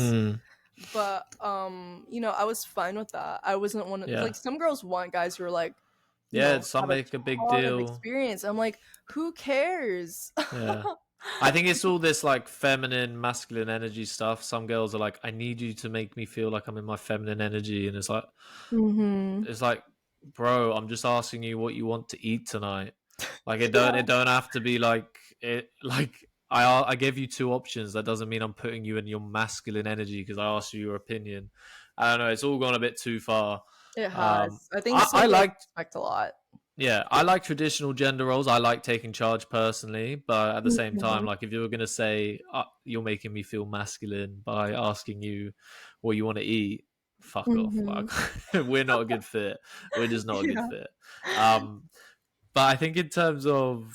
but I was fine with that. I wasn't one of like some girls want guys who are like. Some have make a big ton of deal. Experience. I'm like, who cares? Yeah. I think it's all this like feminine, masculine energy stuff. Some girls are like, I need you to make me feel like I'm in my feminine energy, and it's like, it's like, bro, I'm just asking you what you want to eat tonight. Like it don't have to be like it. Like I gave you two options. That doesn't mean I'm putting you in your masculine energy because I asked you your opinion. I don't know. It's all gone a bit too far. It has. I think I like respect a lot. Yeah, I like traditional gender roles. I like taking charge personally, but at the same time, like if you were gonna say you're making me feel masculine by asking you what you want to eat, fuck off. Like, we're not a good fit. We're just not a good fit. But I think in terms of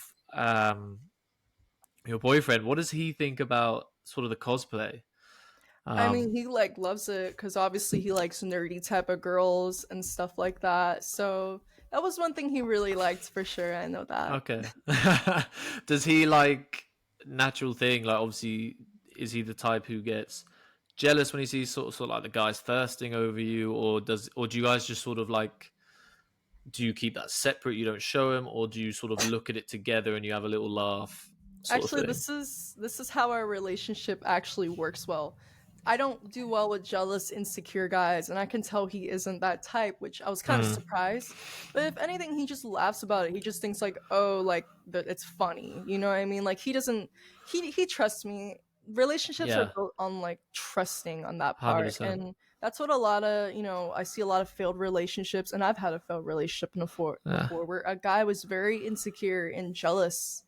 your boyfriend, what does he think about sort of the cosplay? I mean, he like loves it because obviously he likes nerdy type of girls and stuff like that. So that was one thing he really liked for sure. I know that. Okay. Does he like natural thing? Like, obviously, is he the type who gets jealous when he sees sort of like the guys thirsting over you, or do you guys just sort of like, do you keep that separate? You don't show him, or do you sort of look at it together and you have a little laugh? Actually, this is how our relationship actually works well. I don't do well with jealous, insecure guys, and I can tell he isn't that type, which I was kind of surprised. But if anything, he just laughs about it. He just thinks like, oh, like it's funny. You know what I mean? Like he doesn't. He trusts me. Relationships are built on like trusting on that part, 100%. and that's what a lot of I see a lot of failed relationships, and I've had a failed relationship before where a guy was very insecure and jealous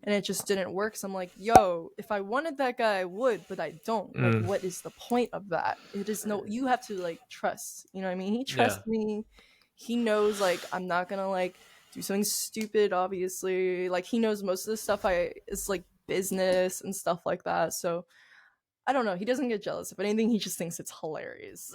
and it just didn't work. So I'm like, yo, if I wanted that guy, I would, but I don't. Like, what is the point of that? It is you have to like trust. You know what I mean? He trusts me. He knows like I'm not gonna like do something stupid. Obviously, like he knows most of the stuff is like business and stuff like that. So I don't know. He doesn't get jealous. If anything, he just thinks it's hilarious.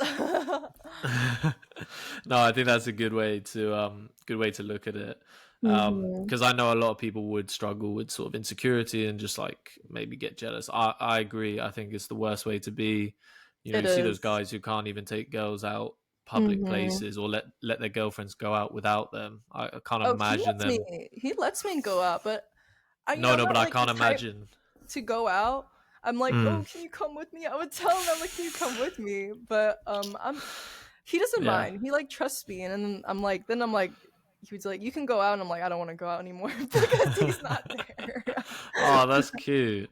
No, I think that's a good way to look at it. Because I know a lot of people would struggle with sort of insecurity and just like maybe get jealous. I agree. I think it's the worst way to be. You see those guys who can't even take girls out public places or let their girlfriends go out without them. I can't imagine them. He lets me go out, but but I can't imagine to go out. I'm like, oh, can you come with me? I would tell him, I'm like, can you come with me? But he doesn't mind. He like trusts me, and then I'm like, he was like, you can go out, and I'm like, I don't want to go out anymore because he's not there. Oh, that's cute.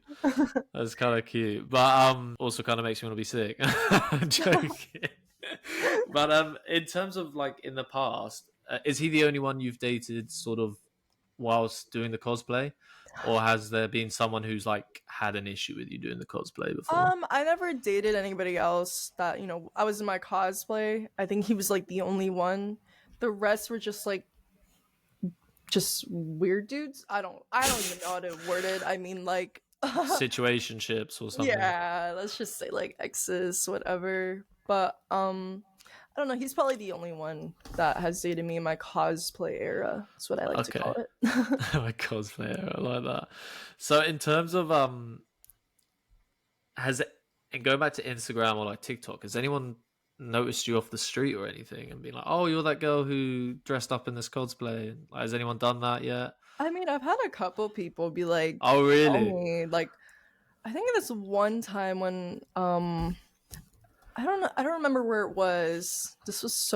That's kind of cute, but also kind of makes me want to be sick. I'm joking. But in terms of like in the past, is he the only one you've dated sort of whilst doing the cosplay, or has there been someone who's like had an issue with you doing the cosplay before? I never dated anybody else that I was in my cosplay. I think he was like the only one. The rest were just like weird dudes. I don't even know how to word it. I mean, like situationships or something. Yeah, let's just say like exes, whatever. But I don't know. He's probably the only one that has dated me in my cosplay era. That's what I like to call it. My cosplay era, I like that. So in terms of and going back to Instagram or like TikTok, has anyone noticed you off the street or anything and been like, oh, you're that girl who dressed up in this cosplay? Like, has anyone done that yet? I mean, I've had a couple people be like, oh really? Like, I think this one time when I don't remember where it was. This was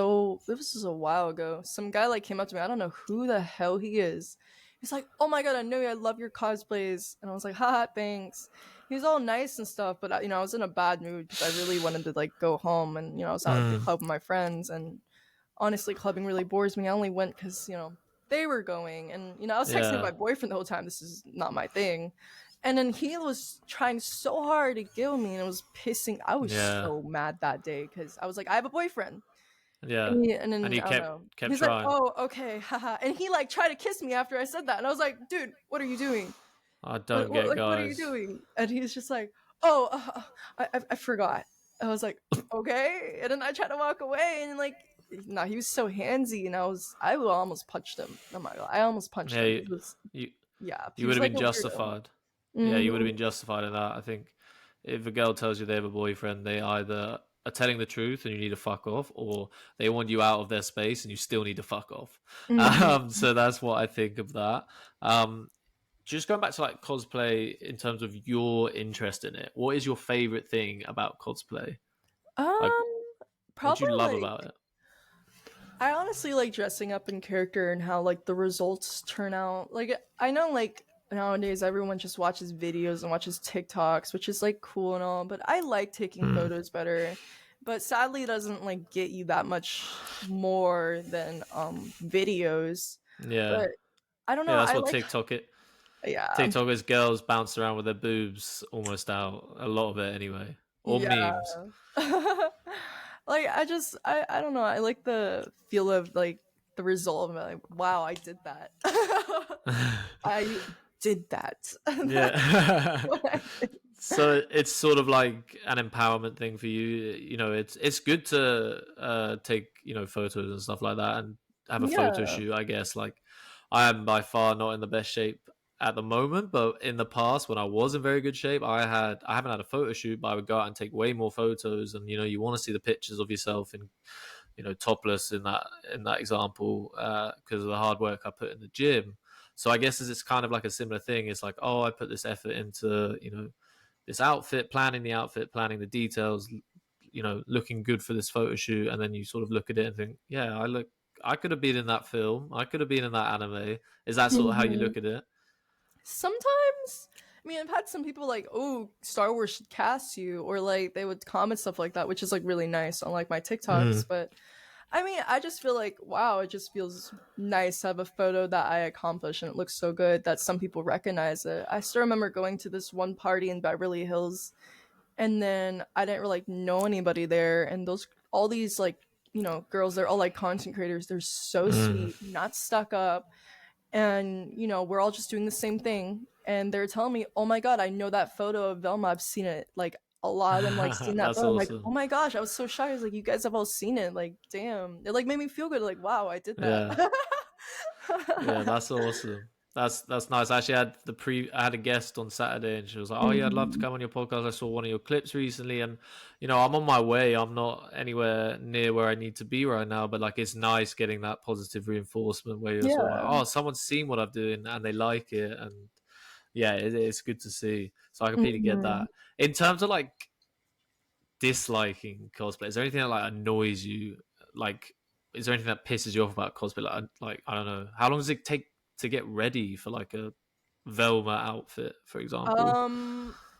a while ago. Some guy like came up to me. I don't know who the hell he is. He's like, oh my god, I know you. I love your cosplays. And I was like, haha, thanks. He's all nice and stuff, but I was in a bad mood because I really wanted to like go home, and I was out at the club with my friends, and honestly, clubbing really bores me. I only went because they were going, and I was texting my boyfriend the whole time. This is not my thing. And then he was trying so hard to kill me, and it was pissing. I was so mad that day because I was like, I have a boyfriend. Yeah. And he kept He's trying. like, oh, okay, haha. And he like tried to kiss me after I said that, and I was like, dude, what are you doing? I don't get guys. What are you doing? And he's just like, oh, I forgot. I was like, okay. And then I tried to walk away, and like, no, he was so handsy, and I almost punched him. Oh my god, I almost punched him. You he would have like been justified. Yeah, you would have been justified in that. I think if a girl tells you they have a boyfriend, they either are telling the truth and you need to fuck off, or they want you out of their space and you still need to fuck off. So that's what I think of that. Just going back to like cosplay in terms of your interest in it, what is your favorite thing about cosplay? Probably what do you love like, about it? I honestly like dressing up in character and how like the results turn out. Like I know like nowadays everyone just watches videos and watches TikToks, which is like cool and all, but I like taking photos better. But sadly it doesn't like get you that much more than videos. Yeah. But I don't know. Yeah, that's I what like, TikTok it. Yeah. TikTok is girls bounce around with their boobs almost out. A lot of it anyway. Or memes. Like I don't know. I like the feel of like the result of it. Like, wow, I did that. I did that. Yeah. So it's sort of like an empowerment thing for you. You know, it's good to take, you know, photos and stuff like that and have a photo Yeah. shoot, I guess. Like I am by far not in the best shape at the moment, but in the past when I was in very good shape, I haven't had a photo shoot, but I would go out and take way more photos. And you know, you want to see the pictures of yourself in, you know, topless in that example, because of the hard work I put in the gym. So I guess it's kind of like a similar thing. It's like, oh, I put this effort into, you know, this outfit, planning the outfit, planning the details, you know, looking good for this photo shoot, and then you sort of look at it and think, yeah, I could have been in that film, I could have been in that anime. Is that sort of how you Mhm. look at it? Sometimes, I mean, I've had some people like, "Oh, Star Wars should cast you," or like they would comment stuff like that, which is like really nice on like my Mm. TikToks. But I mean, I just feel like, wow, it just feels nice to have a photo that I accomplished and it looks so good that some people recognize it. I still remember going to this one party in Beverly Hills, and then I didn't really like know anybody there, and those all these like, girls, they're all like content creators. They're so Mm. sweet, not stuck up, and we're all just doing the same thing, and they're telling me, oh my god, I know that photo of Velma, I've seen it, like a lot of them like seen that That's photo. I'm like, oh awesome. my gosh, I was so shy. I was like, you guys have all seen it, like damn, it like made me feel good, like wow, I did that. Yeah. Yeah, that's awesome. That's nice. I actually had I had a guest on Saturday, and she was like, "Oh yeah, I'd love to Mhm. come on your podcast. I saw one of your clips recently, and you know, I'm on my way. I'm not anywhere near where I need to be right now, but like, it's nice getting that positive reinforcement where you're sort of like, Yeah. oh, someone's seen what I'm doing and they like it, and yeah, it's good to see. So I completely get Mhm. that. In terms of like disliking cosplay, is there anything that like annoys you? Like, is there anything that pisses you off about cosplay? Like I don't know. How long does it take to get ready for like a Velma outfit, for example?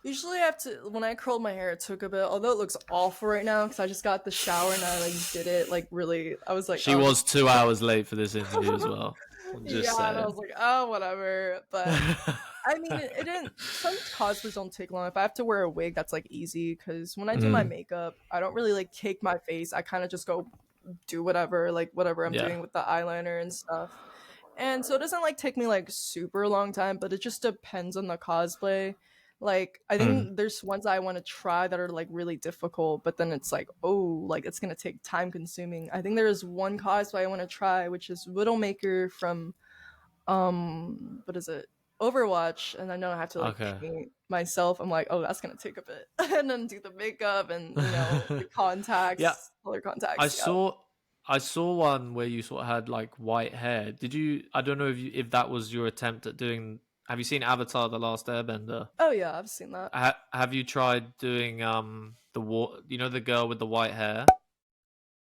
Usually I have to, when I curled my hair, it took a bit, although it looks awful right now because I just got the shower and I like did it like really, I was like, She oh, this. was 2 hours late for this interview as well. I'm just Yeah, and I saying. was like, oh, whatever. But I mean, it didn't. Some cosplays don't take long. If I have to wear a wig, that's like easy because when I do my Mm, makeup, I don't really like cake my face. I kind of just go do whatever, like whatever I'm yeah. doing with the eyeliner and stuff. And so it doesn't like take me like super long time, but it just depends on the cosplay. Like I Mm. think there's ones I want to try that are like really difficult, but then it's like, oh, like it's gonna take time consuming. I think there is one cosplay I want to try, which is Widowmaker from what is it, Overwatch, and I know I have to like Okay. paint myself. I'm like, oh, that's gonna take a bit and then do the makeup and the Yeah, contacts, color I contacts. Yeah. saw I saw one where you sort of had like white hair. Did you? I don't know if that was your attempt at doing. Have you seen Avatar: The Last Airbender? Oh yeah, I've seen that. Have you tried doing the war? You know, the girl with the white hair.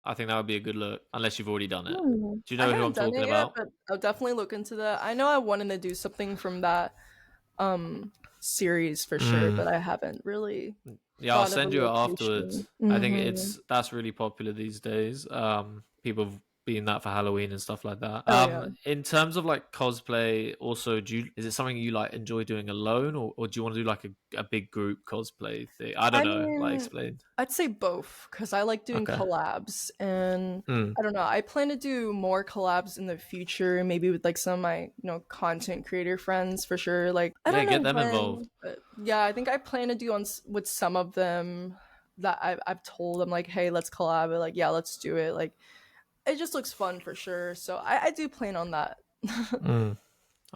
I think that would be a good look, unless you've already done it. Do you I know who I'm haven't done talking it yet, about? but I'll definitely look into that. I know I wanted to do something from that series for sure, Mm. but I haven't really Yeah, I'll thought of a send you it afterwards. location. I think Hmm. that's really popular these days. People have been that for Halloween and stuff like that. Oh yeah. In terms of like cosplay, also, is it something you like enjoy doing alone, or do you want to do like a big group cosplay thing? I don't I know. Like, mean, explain. I'd say both because I like doing Okay. collabs, and Mm. I don't know. I plan to do more collabs in the future, maybe with like some of my content creator friends for sure. Like I Yeah, don't get know them involved. when, but yeah, I think I plan to do with some of them that I've told them like, hey, let's collab. Like yeah, let's do it. Like it just looks fun for sure. So I do plan on that. Mm.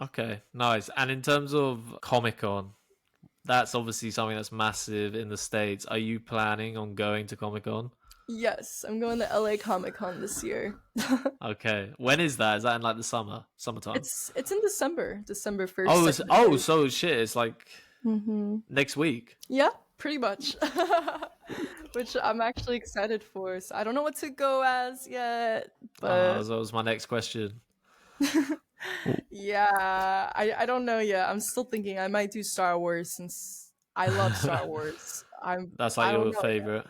Okay, nice. And in terms of Comic Con, that's obviously something that's massive in the States. Are you planning on going to Comic Con? Yes, I'm going to LA Comic Con this year. Okay. When is that? Is that in like the summertime? It's in December 1st, Oh, 2nd, and 3rd. so shit. It's like Mm-hmm. next week. Yeah, pretty much. Which I'm actually excited for. So I don't know what to go as yet, but That was my next question. yeah, I don't know yet. I'm still thinking I might do Star Wars since I love Star Wars. That's like I don't your know yet. favorite.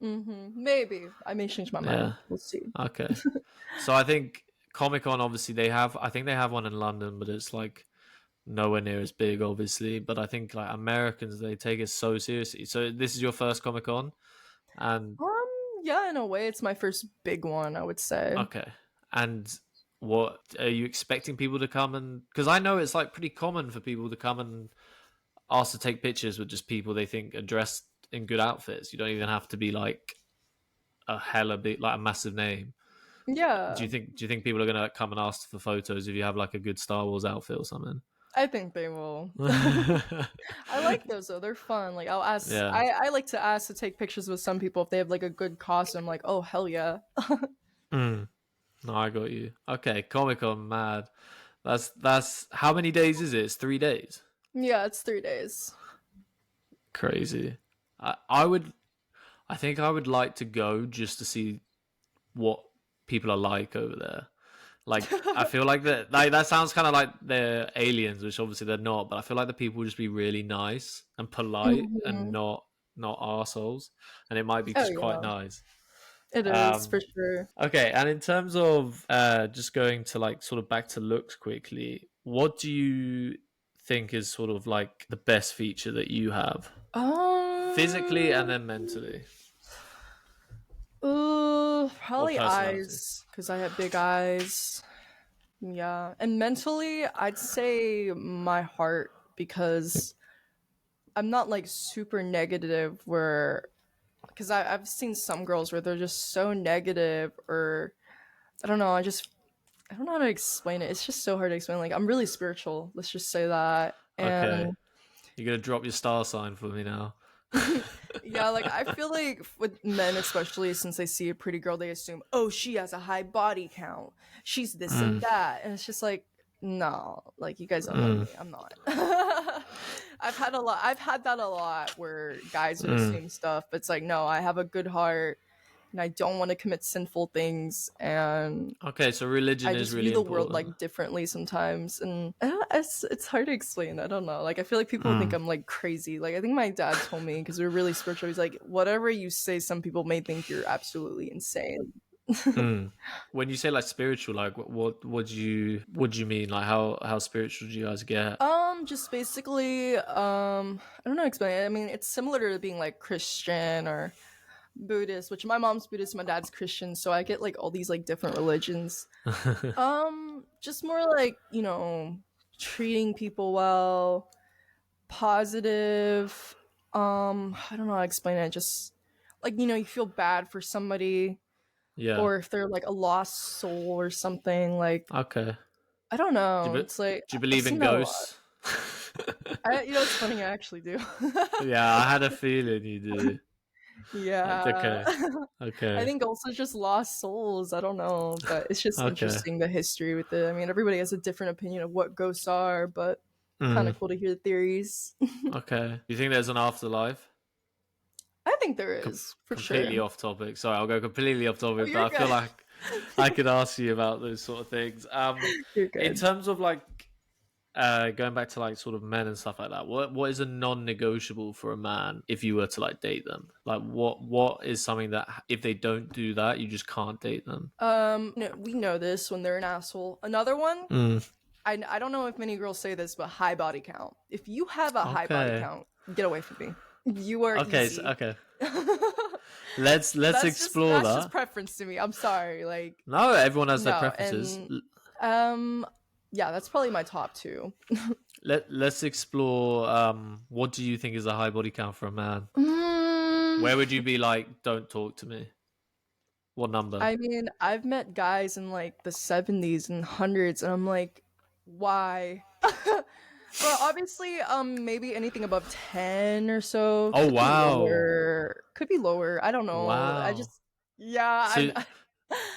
Maybe I may change my mind. Yeah. We'll see. Okay. So I think Comic Con, obviously I think they have one in London, but it's like nowhere near as big, obviously. But I think like Americans, they take it so seriously. So this is your first Comic Con, and Um, yeah, in a way, it's my first big one, I would say. okay. And what are you expecting people to come? And because I know it's like pretty common for people to come and asked to take pictures with just people they think are dressed in good outfits. You don't even have to be like a hella big, like a massive name. Yeah, Do you think people are gonna come and ask for photos if you have like a good Star Wars outfit or something? I think they will. I like those though; they're fun. Like I'll ask. Yeah. I like to ask to take pictures with some people if they have like a good costume. Like, oh hell yeah. Mm. No, I got you. Okay, Comic-Con, mad. That's how many days is it? It's 3 days. Yeah, it's 3 days. Crazy. I think I would like to go just to see what people are like over there. Like I feel like that sounds kind of like they're aliens, which obviously they're not, but I feel like the people will just be really nice and polite and not assholes, and it might be Oh just quite yeah, nice. it is for sure. Okay, and in terms of just going to like sort of back to looks quickly, what do you think is sort of like the best feature that you have physically and then mentally? Probably personality? eyes, because I have big eyes. Yeah, and mentally, I'd say my heart, because I'm not like super negative. Because I've seen some girls where they're just so negative, or I don't know. I don't know how to explain it. It's just so hard to explain. Like I'm really spiritual. Let's just say that. Okay, And you're gonna drop your star sign for me now. yeah, like I feel like with men, especially since they see a pretty girl, they assume, oh, she has a high body count. She's this and that. And it's just like, no, like you guys don't know me. I'm not. I've had that a lot where guys would assume stuff. But it's like, no, I have a good heart and I don't want to commit sinful things, and Okay, so religion I is just really view the important. world like differently sometimes, and it's hard to explain. I don't know. Like I feel like people think I'm like crazy. Like I think my dad told me, because we're really spiritual. He's like, whatever you say, some people may think you're absolutely insane. When you say like spiritual, like what do you mean? Like how spiritual do you guys get? Just basically, I don't know how to explain it. I mean, it's similar to being like Christian or Buddhist, which my mom's Buddhist, my dad's Christian, so I get like all these like different religions. Just more like, treating people well, positive. I don't know how to explain it. Just like, you feel bad for somebody, Yeah. or if they're like a lost soul or something. Like, Okay. I don't know. Do you, It's like, do you believe I've in seen that a lot. ghosts? It's funny, I actually do. Yeah, I had a feeling you do. Yeah. Okay. I Okay. think also just lost souls. I don't know, but it's just Okay. interesting, the history with it. I mean, everybody has a different opinion of what ghosts are, but kind of cool to hear the theories. Okay. You think there's an afterlife? I think there is, for Completely sure. off topic. Sorry, I'll go completely off topic, you're but I feel good. like I could ask you about those sort of things. You're In good. terms of like going back to like sort of men and stuff like that, what is a non-negotiable for a man if you were to like date them? Like what is something that if they don't do that, you just can't date them? No, we know this when they're an asshole. Another one, I don't know if many girls say this, but high body count. If you have a high body Okay. count, get away from me. You are Okay, easy. okay. Let's explore that's that. just preference to me. I'm sorry, like No, everyone has their no, preferences. and yeah, that's probably my top two. Let's explore. What do you think is a high body count for a man? Where would you be like, don't talk to me? What number? I mean, I've met guys in like the 70s and hundreds, and I'm like, why? Well, obviously, maybe anything above 10 or so. Oh, Could be wow. lower. Could be lower. I don't know. I Wow. just, yeah. So,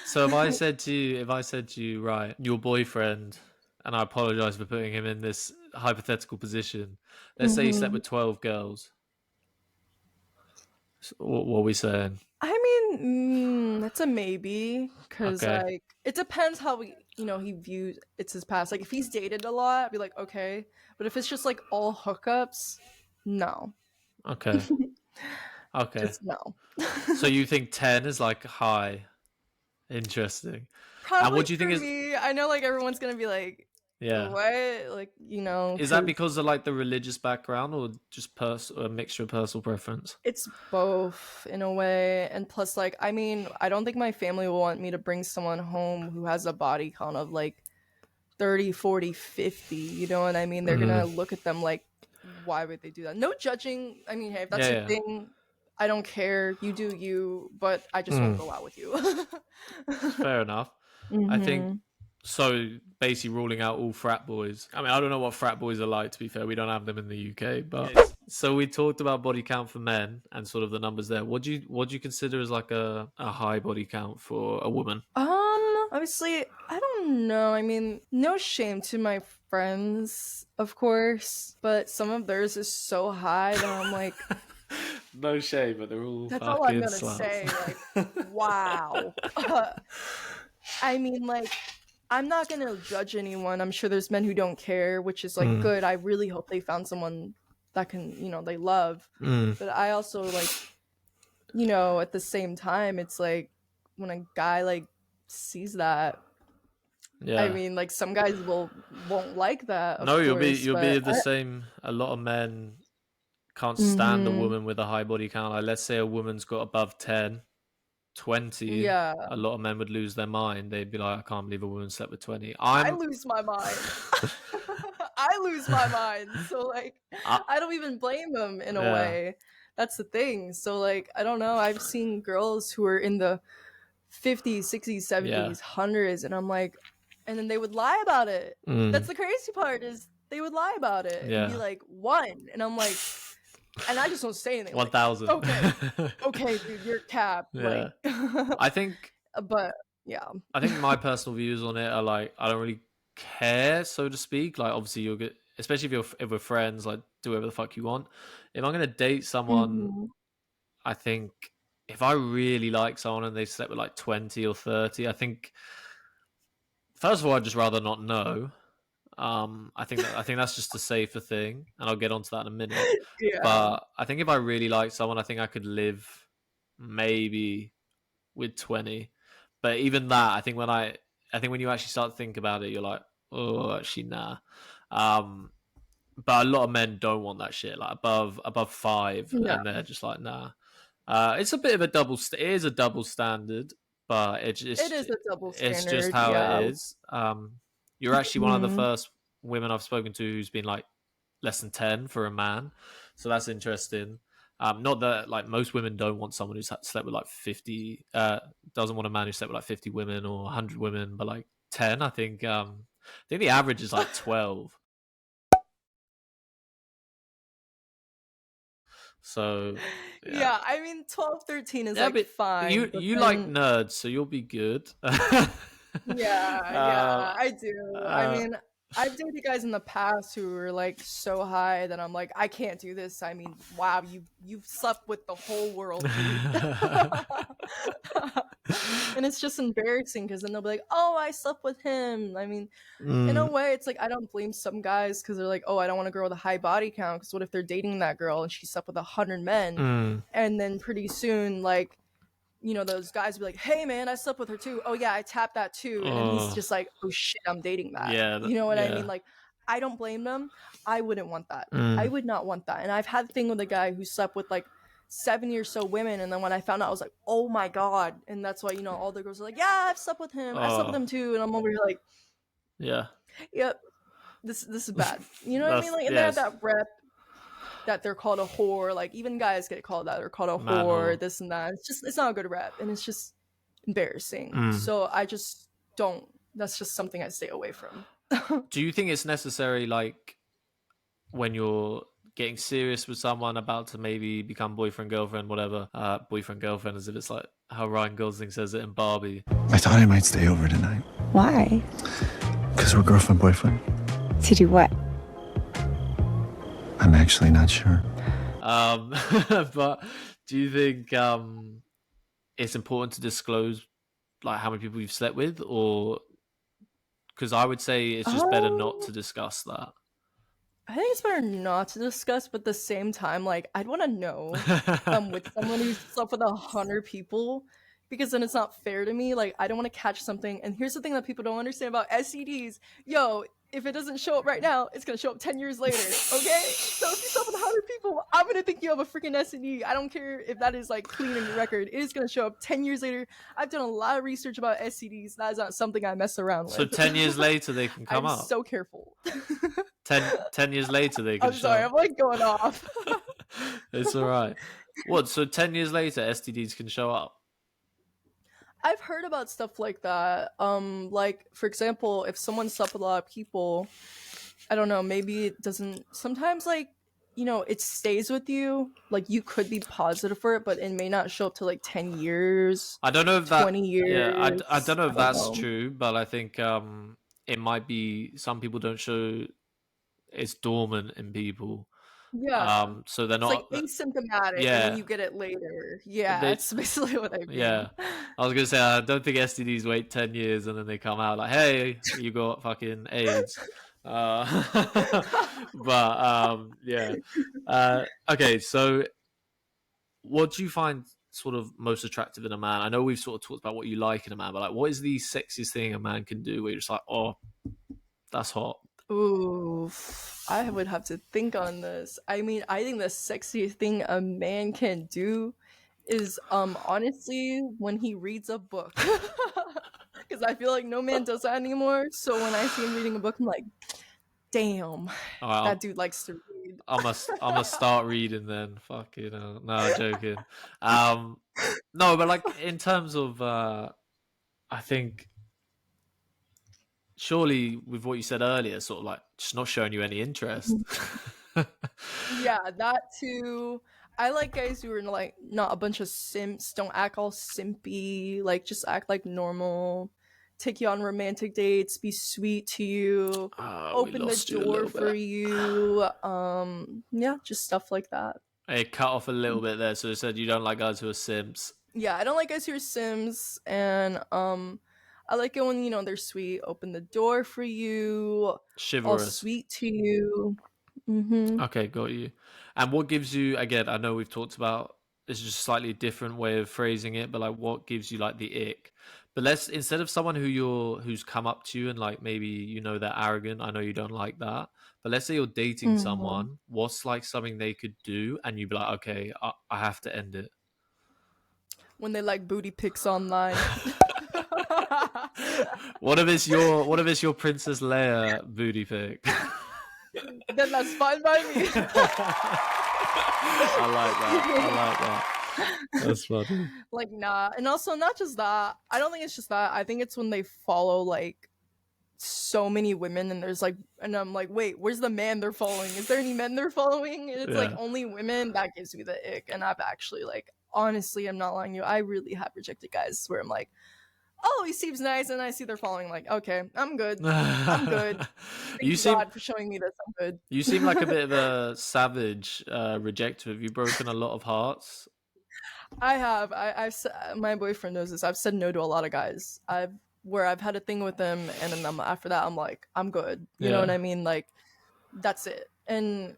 so if I said to you, right, your boyfriend, and I apologize for putting him in this hypothetical position. Let's say you slept with 12 girls. So what are we saying? I mean, that's a maybe, because Okay. like it depends how he views it's his past. Like if he's dated a lot, I'd be like, okay, but if it's just like all hookups, no, Okay. Okay. just no. So you think 10 is like high? Interesting. Probably what do you think for is- me. I know like everyone's gonna be like, Yeah. what? Like Is that 'cause because of like the religious background or just a mixture of personal preference? it's both in a way, and plus like I mean I don't think my family will want me to bring someone home who has a body count of like 30, 40, 50. You know what I mean? They're gonna look at them like, why would they do that? No judging. I mean, hey, if that's Yeah, your yeah. thing, I don't care. You do you, but I just won't go out with you. Fair enough. I think so. Basically, ruling out all frat boys. I mean, I don't know what frat boys are like. To be fair, we don't have them in the UK. But so we talked about body count for men and sort of the numbers there. What do you consider as like a high body count for a woman? Obviously, I don't know. I mean, no shame to my friends, of course, but some of theirs is so high that I'm like, No shame, but they're all that's all I'm fucking gonna sluts. say. Like, wow. I mean, like, I'm not gonna judge anyone. I'm sure there's men who don't care, which is like good. I really hope they found someone that can, they love. But I also like, at the same time, it's like when a guy like sees that, Yeah. I mean, like some guys won't like that. Of No, you'll course, be the same. A lot of men can't stand a woman with a high body count. Like, let's say a woman's got above 10, 20. Yeah, A lot of men would lose their mind. They'd be like, I can't believe a woman slept with 20. I lose my mind. I lose my mind. So like, I don't even blame them in a way. That's the thing. So like, I don't know. I've seen girls who are in the 50s, 60s, 70s, hundreds, and I'm like, and then they would lie about it. That's the crazy part, is they would lie about it and be like 1, and I'm like, and I just don't say anything. 1,000. Like, okay, dude, you're capped. Yeah. Like, I think but yeah, I think my personal views on it are like, I don't really care, so to speak. Like, obviously you'll get, especially if we're friends, like, do whatever the fuck you want. If I'm gonna date someone, I think if I really like someone and they slept with like 20 or 30, I think first of all I'd just rather not know. I think that's just a safer thing, and I'll get onto that in a minute. But I think if I really like someone, I think I could live maybe with 20. But even that, I think when you actually start to think about it, you're like, oh, actually nah. But a lot of men don't want that shit, like above 5, and they're just like, nah. It's a bit of a double. It is a double standard, but it is a double standard. It's just how it is. You're actually one of the first women I've spoken to who's been like less than 10 for a man, so that's interesting. Not that like most women don't want someone who's slept with like 50. Doesn't want a man who slept with like 50 women or 100 women, but like 10, I think the average is like 12. So yeah, I mean 12, 13 is like fine. You like nerds, so you'll be good. Yeah, I do. I mean, I've dated guys in the past who were like so high that I'm like, I can't do this. I mean, wow, you've slept with the whole world. And it's just embarrassing because then they'll be like, oh, I slept with him. I mean, in a way, it's like I don't blame some guys because they're like, oh, I don't want a girl with a high body count, because what if they're dating that girl and she slept with 100 men, and then pretty soon, like, those guys be like, hey man, I slept with her too. Oh yeah, I tapped that too. And then he's just like, oh shit, I'm dating that. Yeah, you know what I mean? Like, I don't blame them. I wouldn't want that. I would not want that. And I've had the thing with a guy who slept with like 70 or so women, and then when I found out, I was like, oh my god. And that's why, all the girls are like, yeah, I've slept with him. I slept with him too. And I'm over here like, yep, this is bad. You know what I mean? Like, and they have that rep that they're called a whore. Like, even guys get called that. They're called a whore, this and that. It's not a good rep, and it's just embarrassing. So I just don't. That's just something I stay away from. Do you think it's necessary, like, when you're getting serious with someone, about to maybe become boyfriend, girlfriend, whatever, boyfriend, girlfriend, as if it's like how Ryan Gosling says it in Barbie? I thought I might stay over tonight. Why? Because we're girlfriend, boyfriend. To do what? I'm actually not sure. But do you think it's important to disclose like how many people you've slept with, or because I would say it's just better not to discuss that? I think it's better not to discuss, but at the same time, like, I'd want to know with someone who's slept with 100 people, because then it's not fair to me. Like, I don't want to catch something. And here's the thing that people don't understand about STDs. Yo, if it doesn't show up right now, it's going to show up 10 years later, okay? So if you slept with 100 people, I'm going to think you have a freaking STD. I don't care if that is, like, clean in your record. It is going to show up 10 years later. I've done a lot of research about STDs. That is not something I mess around with. So 10 years later, they can come I'm out? so careful. 10 years later they can I'm sorry, show I'm like going off. up. It's all right. What? So 10 years later, STDs can show up? I've heard about stuff like that. Like for example, if someone slept with a lot of people, I don't know, maybe it doesn't. Sometimes, like, it stays with you. Like you could be positive for it, but it may not show up to like 10 years, I don't know if that. 20 Yeah, I years. don't know if I don't that's know. true, but I think it might be. Some people don't show it's dormant in people. Yeah, So they're it's like not. asymptomatic, and then Yeah, you get it later. Yeah, they. that's basically what I mean. Yeah, I was gonna say I don't think STDs wait 10 years and then they come out like, hey, you got fucking AIDS. But yeah. Okay, so what do you find sort of most attractive in a man? I know we've sort of talked about what you like in a man, but like, what is the sexiest thing a man can do where you're just like, oh, that's hot? Ooh, I would have to think on this. I mean, I think the sexiest thing a man can do is honestly when he reads a book. Because I feel like no man does that anymore. So when I see him reading a book, I'm like, damn, All right, that dude likes to read. I'm gonna start reading then. Fuck you know. No, joking. Um, no, but like in terms of, I think surely with what you said earlier, sort of like just not showing you any interest. Yeah, that too. I like guys who are like not a bunch of simps, don't act all simpy, like just act like normal, take you on romantic dates, be sweet to you, We open the lost you a door little for bit. you. Yeah, just stuff like that. It cut off a little bit there, so it said you don't like guys who are simps. Yeah, I don't like guys who are sims, and I like it when they're sweet, open the door for you, all Chivalrous. sweet to you. Mm-hmm. Okay, got you. And what gives you, again, I know we've talked about this is just a slightly different way of phrasing it, but like what gives you like the ick? But let's instead of someone who's come up to you and like maybe they're arrogant, I know you don't like that. But let's say you're dating someone, what's like something they could do and you'd be like, okay, I have to end it. When they like booty pics online. What if it's your Princess Leia booty pic? Then that's fine by me. I like that. That's funny. Like, nah. And also, not just that. I don't think it's just that. I think it's when they follow, like, so many women and I'm like, wait, where's the man they're following? Is there any men they're following? And it's like Yeah. only women. That gives me the ick. And I've actually, like, honestly, I'm not lying to you. I really have rejected guys where I'm like, oh, he seems nice, and I see they're following. Like, okay, I'm good. I'm good. Thank God for showing me this. I'm good. You seem like a bit of a savage rejecter. Have you broken a lot of hearts? I have. My boyfriend knows this. I've said no to a lot of guys. I've had a thing with them, and then after that, I'm like, I'm good. You know what I mean? Like, that's it. And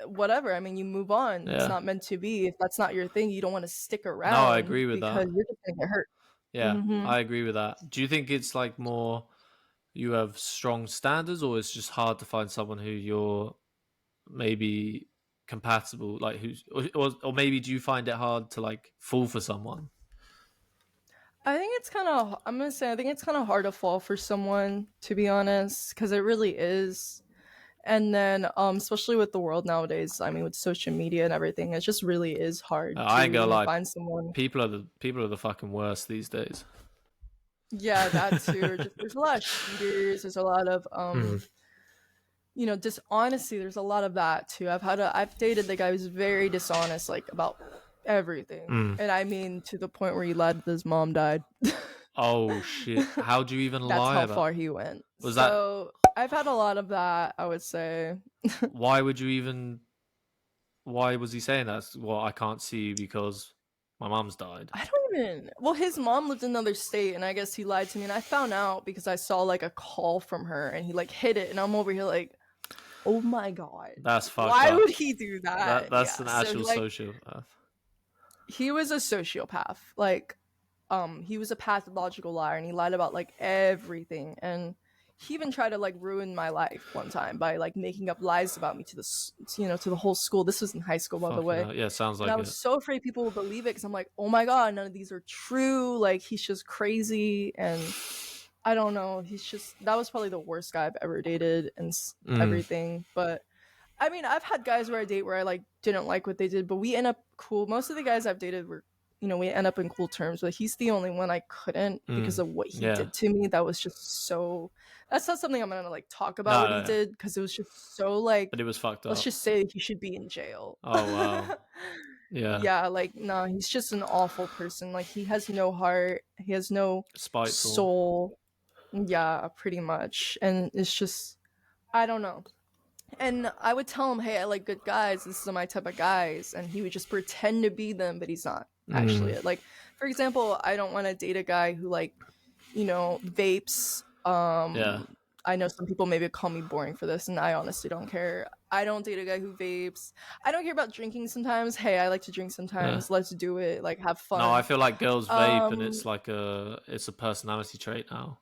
whatever. I mean, you move on. Yeah. It's not meant to be. If that's not your thing, you don't want to stick around. No, I agree with that. because you're just gonna get hurt. Yeah, I agree with that. Do you think it's like more you have strong standards, or it's just hard to find someone who you're maybe compatible, like or maybe do you find it hard to like fall for someone? I think it's kind of. I'm gonna say I think it's kind of hard to fall for someone, to be honest, because it really is. And then, especially with the world nowadays, I mean, with social media and everything, it just really is hard I ain't to gonna lie. find someone. People are the fucking worst these days. Yeah, that too. There's a lot of cheaters. There's a lot of dishonesty. There's a lot of that too. I've dated the guy who's very dishonest, like about everything, and I mean to the point where he lied that his mom died. Oh shit! How do you even That's lie how about? far he went. Was so I've had a lot of that, I would say. Why would you even? Why was he saying that? Well, I can't see you because my mom's died. I don't even. Well, his mom lived in another state, and I guess he lied to me. And I found out because I saw like a call from her, and he like hid it, and I'm over here like, oh my god, That's fucked why up. would he do that? That's Yeah, an so actual he, like, sociopath. He was a sociopath. Like, he was a pathological liar, and he lied about like everything. And he even tried to like ruin my life one time by like making up lies about me to the whole school. This was in high school, by the Fucking way. hell. Yeah, sounds And like I was it. so afraid people would believe it because I'm like, oh my god, none of these are true. Like, he's just crazy. And I don't know. He's just that was probably the worst guy I've ever dated and Mm. everything. But I mean, I've had guys where I date where I like didn't like what they did, but we end up cool. Most of the guys I've dated were, we end up in cool terms. But he's the only one I couldn't because of what he Yeah. did to me. That was just so. That's not something I'm gonna like talk about No, what he no. did because it was just so like. But it was fucked Let's up. just say he should be in jail. Oh wow. Yeah. Yeah, like no, he's just an awful person. Like he has no heart. He has no Spiteful. soul. Yeah, pretty much. And it's just I don't know. And I would tell him, "Hey, I like good guys. This is my type of guys." And he would just pretend to be them, but he's not actually. Like, for example, I don't want to date a guy who like, vapes. Yeah. I know some people maybe call me boring for this, and I honestly don't care. I don't date a guy who vapes. I don't care about drinking sometimes. Hey, I like to drink sometimes. Let's do it. Like, have fun. No, I feel like girls vape, and it's like it's a personality trait now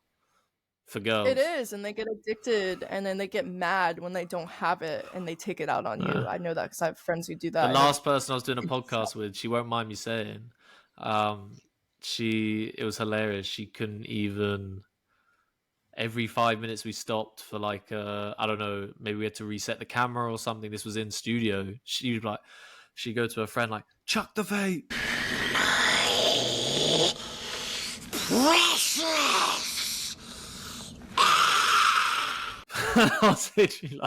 for girls. It is, and they get addicted, and then they get mad when they don't have it, and they take it out on you. I know that because I have friends who do that. The last person I was doing a podcast with, she won't mind me saying, it was hilarious. She couldn't even. Every 5 minutes we stopped for like I don't know, maybe we had to reset the camera or something. This was in studio. She'd go to her friend like, chuck the vape. Precious. I was literally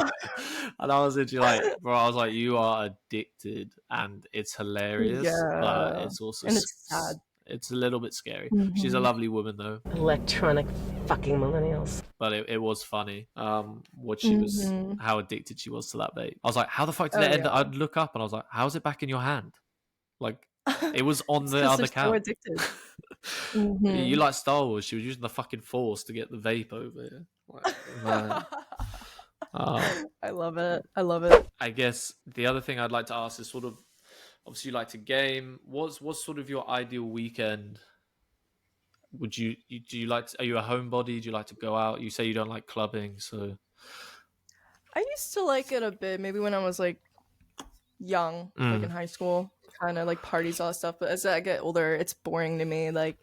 like, bro, I was like, you are addicted, and it's hilarious, but it's also and it's sad. It's a little bit scary. She's a lovely woman though. Electronic fucking millennials. But it was funny. What she was, how addicted she was to that vape. I was like, how the fuck did it end? I'd look up and I was like, how's it back in your hand? Like, it was on the other couch. So addicted. You like Star Wars? She was using the fucking Force to get the vape over here. Like, man. I love it. I love it. I guess the other thing I'd like to ask is sort of, obviously you like to game. What's sort of your ideal weekend? Would do you like are you a homebody? Do you like to go out? You say you don't like clubbing, so I used to like it a bit, maybe when I was like young, like in high school, kind of like parties, all that stuff. But as I get older, it's boring to me. Like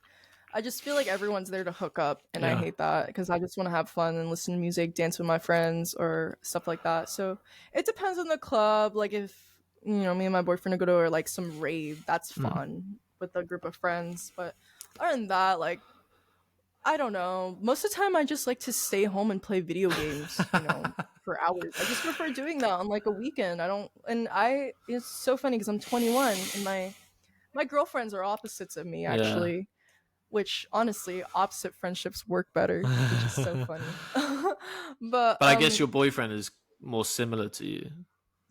I just feel like everyone's there to hook up, and I hate that because I just want to have fun and listen to music, dance with my friends, or stuff like that. So it depends on the club. Like if me and my boyfriend go to like some rave, that's fun with a group of friends. But other than that, like I don't know. Most of the time, I just like to stay home and play video games, for hours. I just prefer doing that on like a weekend. It's so funny because I'm 21 and my girlfriends are opposites of me actually, which honestly, opposite friendships work better, which is so funny. But I guess your boyfriend is more similar to you.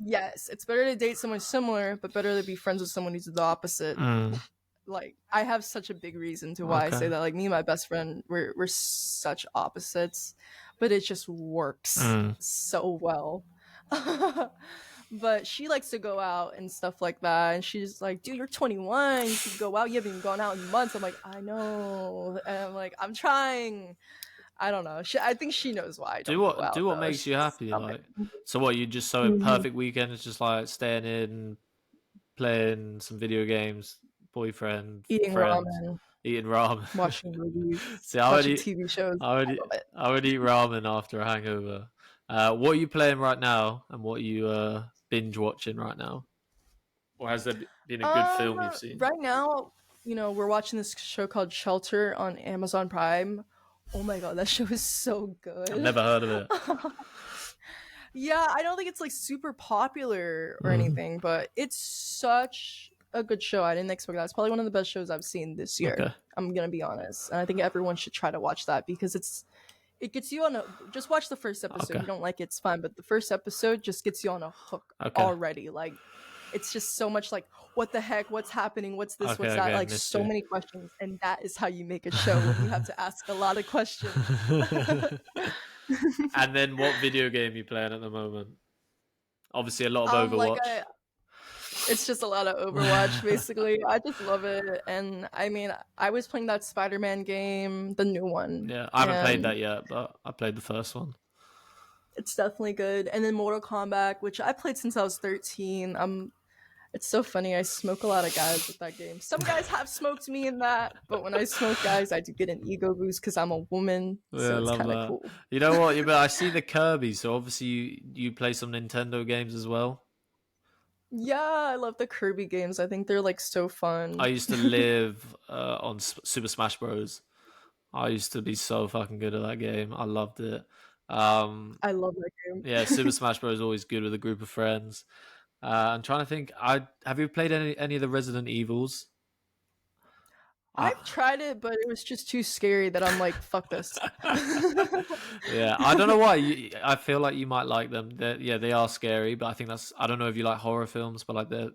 Yes, it's better to date someone similar, but better to be friends with someone who's the opposite. Like I have such a big reason to why I say that. Like me and my best friend, we're such opposites, but it just works so well. But she likes to go out and stuff like that, and she's like, "Dude, you're 21. You should go out. You haven't even gone out in months." I'm like, "I know," and I'm like, "I'm trying." I don't know. I think she knows why. Do what makes you happy. Like, so what? You just perfect weekend is just like staying in, playing some video games, boyfriend, eating friends, ramen, watching movies, watching TV shows. I would eat ramen after a hangover. What are you playing right now, and what are you binge watching right now? Or has there been a good film you've seen? Right now, we're watching this show called Shelter on Amazon Prime. Oh my god, that show is so good. I've never heard of it. Yeah, I don't think it's like super popular or anything, but it's such a good show. I didn't expect that. It's probably one of the best shows I've seen this year. Okay. I'm gonna be honest, and I think everyone should try to watch that because it gets you on a. Just watch the first episode. If you don't like it, it's fine, but the first episode just gets you on a hook already. Like, it's just so much like, what the heck? What's happening? What's this? What's that? Like, so many questions, and that is how you make a show. You have to ask a lot of questions. And then, what video game are you playing at the moment? Obviously, a lot of Overwatch. It's just a lot of Overwatch, basically. I just love it. And I mean, I was playing that Spider-Man game, the new one. Yeah, I haven't played that yet, but I played the first one. It's definitely good. And then Mortal Kombat, which I played since I was 13. It's so funny. I smoke a lot of guys with that game. Some guys have smoked me in that, but when I smoke guys, I do get an ego boost because I'm a woman. Yeah, So I it's love kind of that. cool. You know what? But I see the Kirby, so obviously you play some Nintendo games as well. Yeah, I love the Kirby games. I think they're like so fun. I used to live on Super Smash Bros. I used to be so fucking good at that game. I loved it. I love that game. Yeah, Super Smash Bros. Is always good with a group of friends. I'm trying to think. Have you played any of the Resident Evils? I've tried it, but it was just too scary that I'm like, fuck this. Yeah, I don't know why. I feel like you might like them. They are scary, but I think I don't know if you like horror films, but like the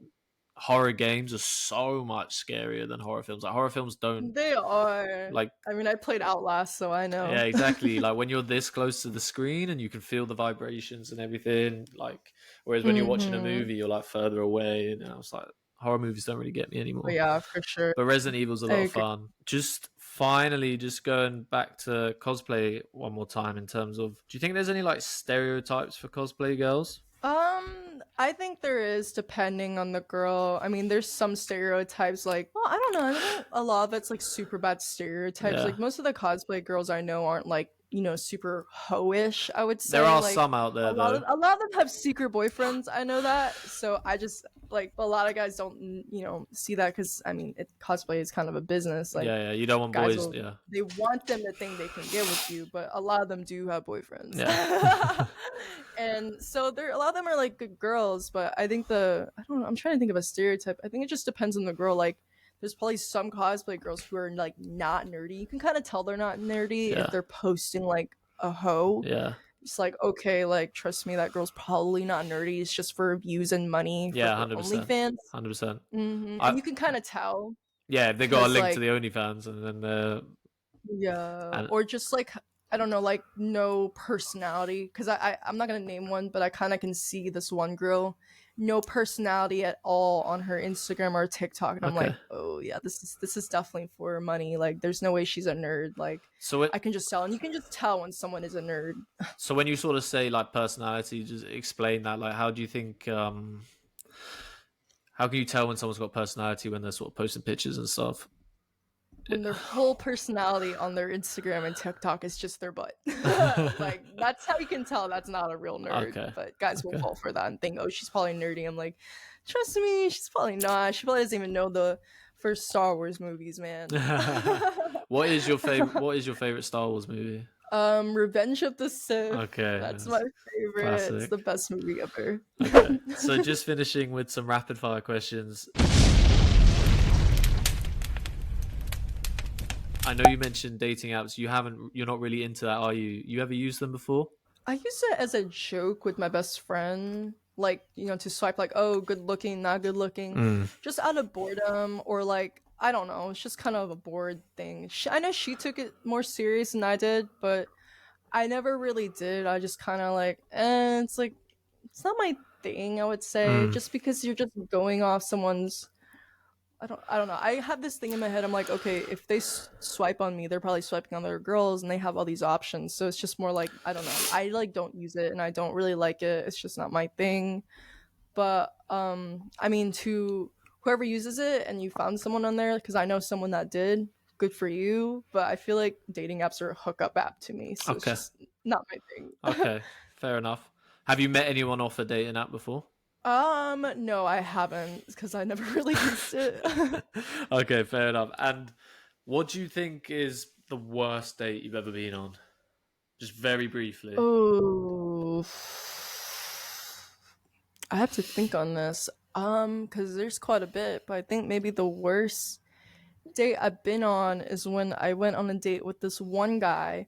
horror games are so much scarier than horror films. Like horror films don't They are. like. I mean, I played Outlast, so I know. Yeah, exactly. Like when you're this close to the screen and you can feel the vibrations and everything. Like whereas when you're watching a movie, you're like further away, and I was like, horror movies don't really get me anymore. But yeah, for sure. But Resident Evil's a lot of fun. Just finally, just going back to cosplay one more time in terms of, do you think there's any like stereotypes for cosplay girls? I think there is, depending on the girl. I mean, there's some stereotypes like, well, I don't know. I think a lot of it's like super bad stereotypes. Yeah. Like most of the cosplay girls I know aren't like, super ho-ish, I would say. There are like, some out there a lot though. of them have secret boyfriends. I know that. So I just like a lot of guys don't, see that because I mean, cosplay is kind of a business. Like, Yeah, you don't want guys boys. will- they want them to think they can get with you, but a lot of them do have boyfriends. Yeah. And so a lot of them are like good girls, but I think I don't know, I'm trying to think of a stereotype. I think it just depends on the girl. Like there's probably some cosplay girls who are like not nerdy. You can kind of tell they're not nerdy Yeah. if they're posting like a hoe. Yeah. It's like, okay, like trust me, that girl's probably not nerdy. It's just for views and money. For Yeah, her 100%. OnlyFans. 100%. And you can kind of tell. Yeah, if they got a 'Cause, link like- to the OnlyFans and then they're Yeah, And- or just like I don't know, like no personality. Because I'm not gonna name one, but I kind of can see this one girl, no personality at all on her Instagram or TikTok, and I'm Okay. like, oh yeah, this is definitely for money. Like, there's no way she's a nerd. Like, so I can just tell, and you can just tell when someone is a nerd. So when you sort of say like personality, just explain that. Like, how do you think? How can you tell when someone's got personality when they're sort of posting pictures and stuff? When their whole personality on their Instagram and TikTok is just their butt. Like, that's how you can tell that's not a real nerd. Okay. But guys will Okay. fall for that and think, oh, she's probably nerdy. I'm like, trust me, she's probably not. She probably doesn't even know the first Star Wars movies, man. What is your favorite Star Wars movie? Revenge of the Sith. Okay, That's yes. my favorite. It's Classic. the best movie ever. Okay. So just finishing with some rapid fire questions. I know you mentioned dating apps. You're not really into that, are you? You ever used them before? I use it as a joke with my best friend, like, to swipe like, oh, good looking, not good looking, just out of boredom, or like, I don't know, it's just kind of a bored thing. I know she took it more serious than I did, but I never really did. I just kind of like, it's like, it's not my thing, I would say, just because you're just going off someone's, I don't know. I have this thing in my head. I'm like, okay, if they swipe on me, they're probably swiping on other girls, and they have all these options. So it's just more like, I don't know. I like don't use it, and I don't really like it. It's just not my thing. But I mean, to whoever uses it, and you found someone on there, because I know someone that did. Good for you. But I feel like dating apps are a hookup app to me, so it's just not my thing. Okay, fair enough. Have you met anyone off a dating app before? No, I haven't, because I never really used it. Okay, fair enough. And what do you think is the worst date you've ever been on? Just very briefly. Oh, I have to think on this. Because there's quite a bit, but I think maybe the worst date I've been on is when I went on a date with this one guy.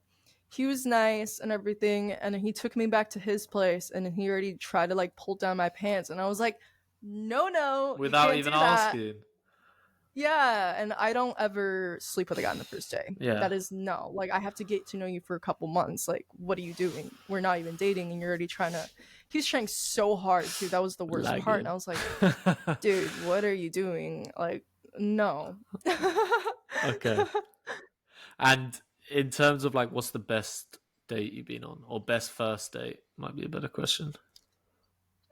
He was nice and everything, and he took me back to his place, and he already tried to like pull down my pants, and I was like, no, you Without can't even do that." asking. Yeah, and I don't ever sleep with a guy on the first day. Yeah. That is no. Like, I have to get to know you for a couple months. Like, what are you doing? We're not even dating, and you're already trying to. He was trying so hard, dude. That was the worst part. And I was like, dude, what are you doing? Like, no. Okay. And in terms of like, what's the best date you've been on, or best first date? Might be a better question.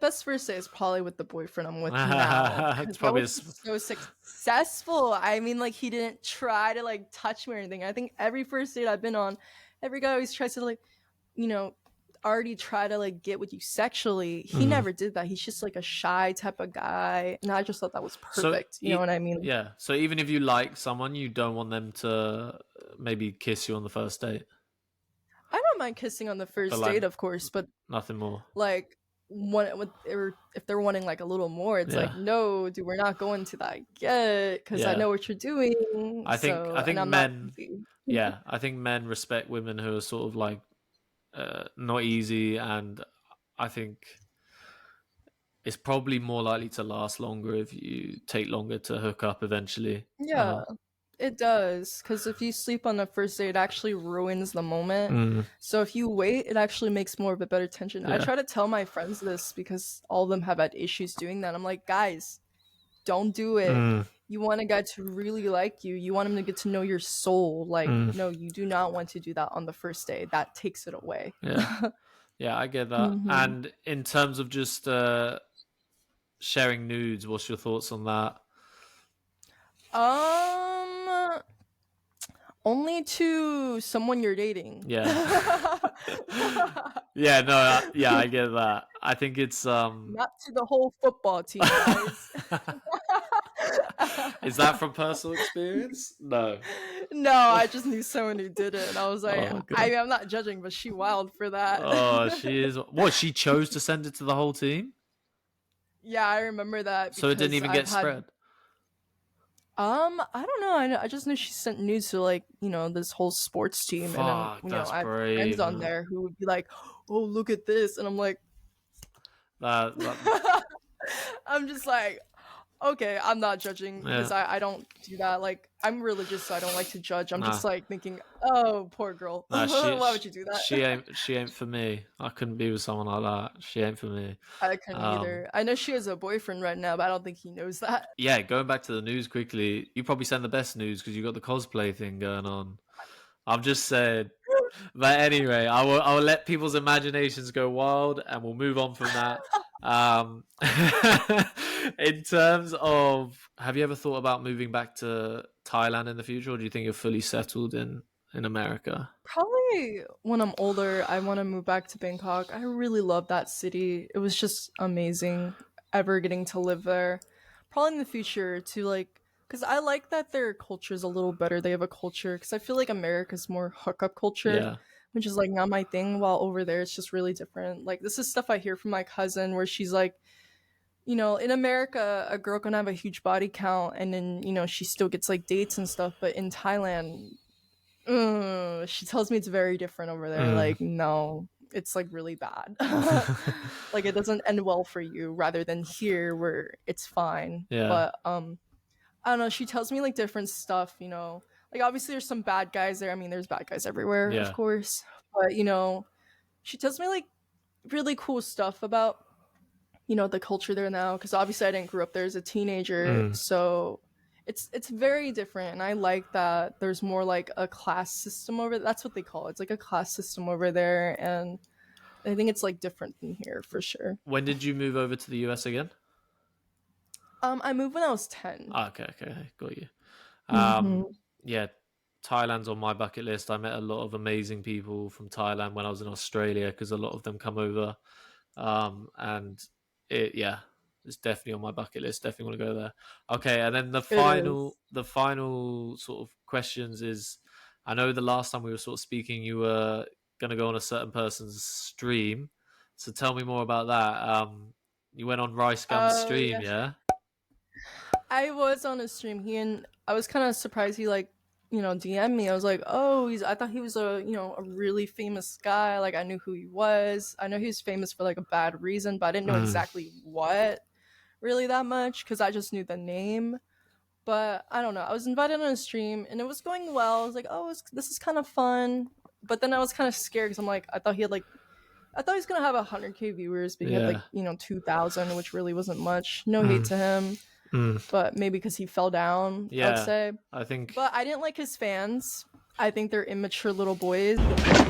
best first day is probably with the boyfriend I'm with now. It's 'cause that probably was so successful. I mean, like, he didn't try to like touch me or anything. I think every first date I've been on, every guy always tries to like, you know, already try to like get with you sexually. He never did that. He's just like a shy type of guy, and I just thought that was perfect. You know what I mean? Yeah. So even if you like someone, you don't want them to maybe kiss you on the first date. I don't mind kissing on the first like, date, of course, but nothing more. like if they're wanting like a little more, it's like, no, dude, we're not going to that yet, because I know what you're doing. I think I'm men, not I think men respect women who are sort of like not easy, and I think it's probably more likely to last longer if you take longer to hook up eventually. Yeah, it does, because if you sleep on the first date, it actually ruins the moment. So if you wait, it actually makes more of a better tension. I try to tell my friends this because all of them have had issues doing that. I'm like, guys, don't do it. You want a guy to really like you. You want him to get to know your soul. Like, no, you do not want to do that on the first day. That takes it away. Yeah, I get that. And in terms of just sharing nudes, what's your thoughts on that? Only to someone you're dating. Yeah. I get that. I think it's not to the whole football team, guys. Is that from personal experience? No. No, I just knew someone who did it, and I was like, God. I mean, I'm not judging, but she wild for that. Oh, she is. What, she chose to send it to the whole team? Yeah, I remember that. So it didn't even get spread. I don't know. I just knew she sent news to like, you know, this whole sports team, and then, you know, I have friends on there who would be like, "Oh, look at this," and I'm like, that... I'm just like, okay, I'm not judging because I don't do that. Like, I'm religious, so I don't like to judge. I'm just like thinking, oh, poor girl. Why would you do that? She ain't for me. I couldn't be with someone like that. She ain't for me. I couldn't either. I know she has a boyfriend right now, but I don't think he knows that. Yeah, going back to the news quickly, you probably send the best news because you got the cosplay thing going on. I've just said. But anyway, I will let people's imaginations go wild, and we'll move on from that. In terms of, have you ever thought about moving back to Thailand in the future, or do you think you're fully settled in America? Probably when I'm older, I want to move back to Bangkok. I really love that city. It was just amazing ever getting to live there. Probably in the future to like, because I like that their culture is a little better. They have a culture, because I feel like America's more hookup culture, which is like not my thing, while over there it's just really different. Like, this is stuff I hear from my cousin where she's like, you know, in America, a girl can have a huge body count and then, you know, she still gets like dates and stuff. But in Thailand, she tells me it's very different over there. Like, no, it's like really bad. Like, it doesn't end well for you, rather than here where it's fine. But I don't know, she tells me like different stuff, you know, like obviously there's some bad guys there. I mean, there's bad guys everywhere, of course, but you know, she tells me like really cool stuff about, you know, the culture there now, because obviously I didn't grow up there as a teenager, so it's very different, and I like that there's more like a class system over there. That's what they call it. It's like a class system over there, and I think it's like different than here for sure. When did you move over to the US again? I moved when I was 10. Okay, got you. Yeah, Thailand's on my bucket list. I met a lot of amazing people from Thailand when I was in Australia, because a lot of them come over, and it's definitely on my bucket list. Definitely want to go there. Okay, and then the final sort of questions is, I know the last time we were sort of speaking, you were going to go on a certain person's stream. So tell me more about that. You went on Rice Gum's stream, yeah? I was on a stream. I was kind of surprised he like, you know, DM'd me. I was like, oh, I thought he was a really famous guy. Like, I knew who he was. I know he was famous for like a bad reason, but I didn't know exactly what really that much, because I just knew the name. But I don't know. I was invited on a stream and it was going well. I was like, oh, this is kind of fun. But then I was kind of scared because I'm like, I thought he was gonna have 100K viewers, but he had like 2,000, which really wasn't much. No hate to him. But maybe because he fell down, I'd say. I think. But I didn't like his fans. I think they're immature little boys.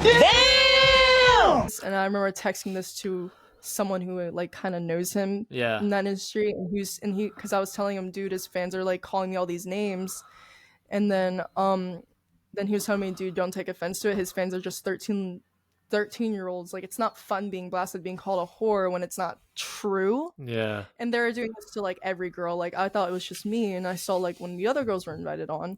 Damn! And I remember texting this to someone who like kind of knows him Yeah. in that industry, and he because I was telling him, dude, his fans are like calling me all these names, and then he was telling me, dude, don't take offense to it. His fans are just 13-year-olds. Like, it's not fun being blasted, being called a whore when it's not true. Yeah. And they're doing this to like every girl. Like, I thought it was just me, and I saw like when the other girls were invited on,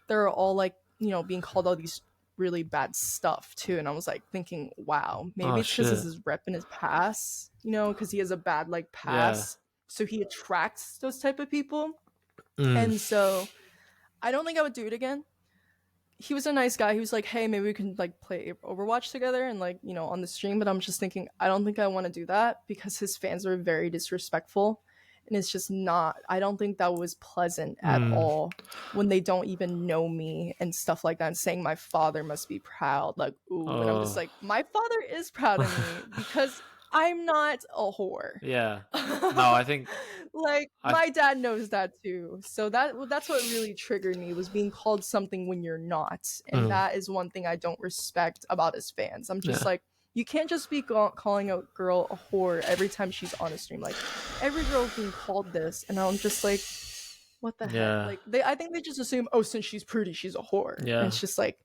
they're all like, you know, being called all these really bad stuff too. And I was like thinking, wow, maybe it's because this is rep in his past, you know, because he has a bad like past, so he attracts those type of people. And so I don't think I would do it again. He was a nice guy. He was like, hey, maybe we can like play Overwatch together and like, you know, on the stream. But I'm just thinking, I don't think I want to do that because his fans are very disrespectful. And it's just not, I don't think that was pleasant at all when they don't even know me and stuff like that, and saying my father must be proud. Like, ooh, and I'm just like, my father is proud of me because I'm not a whore. Yeah. No, I think like my dad knows that too. So that's what really triggered me, was being called something when you're not. And that is one thing I don't respect about his fans. I'm just like, you can't just be calling a girl a whore every time she's on a stream. Like, every girl's being called this, and I'm just like, what the heck? Like, I think they just assume, oh, since she's pretty, she's a whore. Yeah. And it's just like,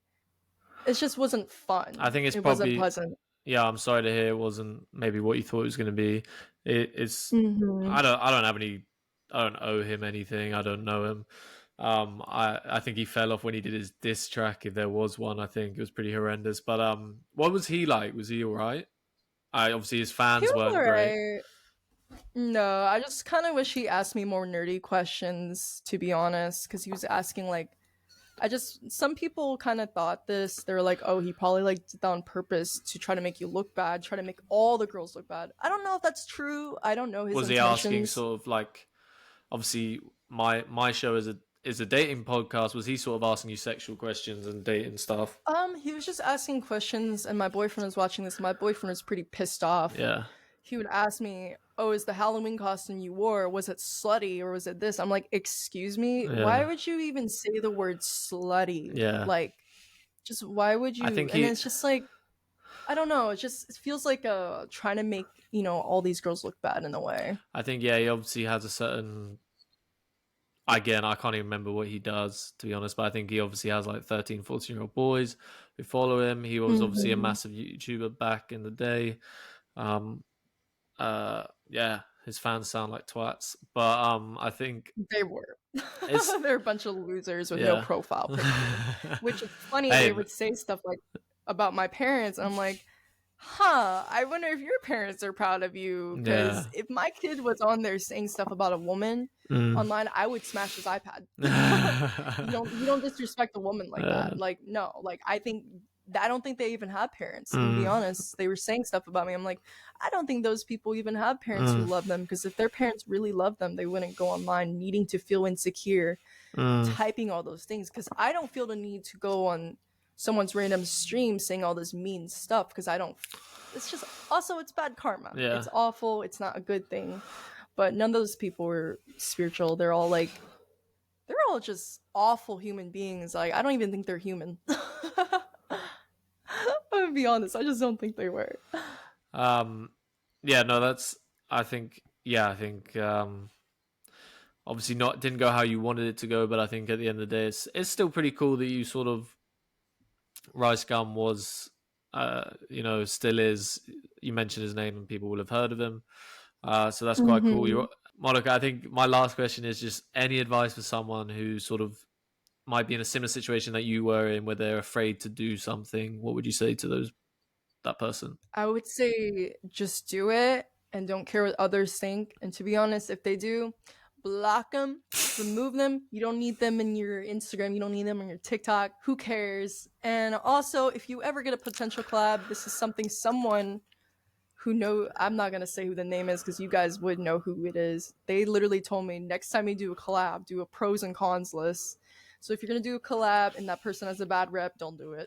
it just wasn't fun. I think it wasn't pleasant. Yeah, I'm sorry to hear it wasn't maybe what you thought it was going to be. It's I don't owe him anything. I don't know him. I think he fell off when he did his diss track, if there was one. I think it was pretty horrendous. But what was he like? Was he all right? Obviously his fans weren't great. No, I just kind of wish he asked me more nerdy questions, to be honest, because he was asking like, some people kind of thought this. They were like, oh, he probably like did that on purpose to try to make you look bad, try to make all the girls look bad. I don't know if that's true. I don't know his intentions. Was he asking sort of like, obviously my show is a dating podcast. Was he sort of asking you sexual questions and dating stuff? He was just asking questions, and my boyfriend was watching this. My boyfriend was pretty pissed off. Yeah. He would ask me, oh, is the Halloween costume you wore, was it slutty or was it this? I'm like, excuse me? Yeah. Why would you even say the word slutty? Yeah. Like, just why would you? And it's just like, I don't know. It feels like trying to make, you know, all these girls look bad in a way. I think, yeah, he obviously has a certain... Again, I can't even remember what he does, to be honest, but I think he obviously has like 13, 14-year-old boys who follow him. He was obviously a massive YouTuber back in the day. Yeah, his fans sound like twats, but I think they were. They're a bunch of losers with no profile picture. Which is funny. They would say stuff like about my parents, and I'm like, I wonder if your parents are proud of you, because if my kid was on there saying stuff about a woman online, I would smash his iPad. you don't disrespect a woman like that. Like, no, like I don't think they even have parents, to be honest. They were saying stuff about me. I'm like, I don't think those people even have parents who love them, because if their parents really love them, they wouldn't go online needing to feel insecure, typing all those things, because I don't feel the need to go on someone's random stream saying all this mean stuff, because it's just, also it's bad karma. It's awful. It's not a good thing. But none of those people were spiritual. They're all just awful human beings. Like, I don't even think they're human. I'm gonna be honest, I just don't think they were. Yeah, no, that's, I think obviously didn't go how you wanted it to go, but I think at the end of the day, it's still pretty cool that you sort of, Rice Gum was, still is, you mentioned his name and people will have heard of him. So that's quite cool. Monica, I think my last question is just any advice for someone who sort of might be in a similar situation that you were in, where they're afraid to do something. What would you say to that person? I would say just do it and don't care what others think. And to be honest, if they do, block them, remove them. You don't need them in your Instagram. You don't need them on your TikTok. Who cares? And also, if you ever get a potential collab, this is something someone who I'm not going to say who the name is, because you guys would know who it is. They literally told me, next time you do a collab, do a pros and cons list. So if you're going to do a collab and that person has a bad rep, don't do it.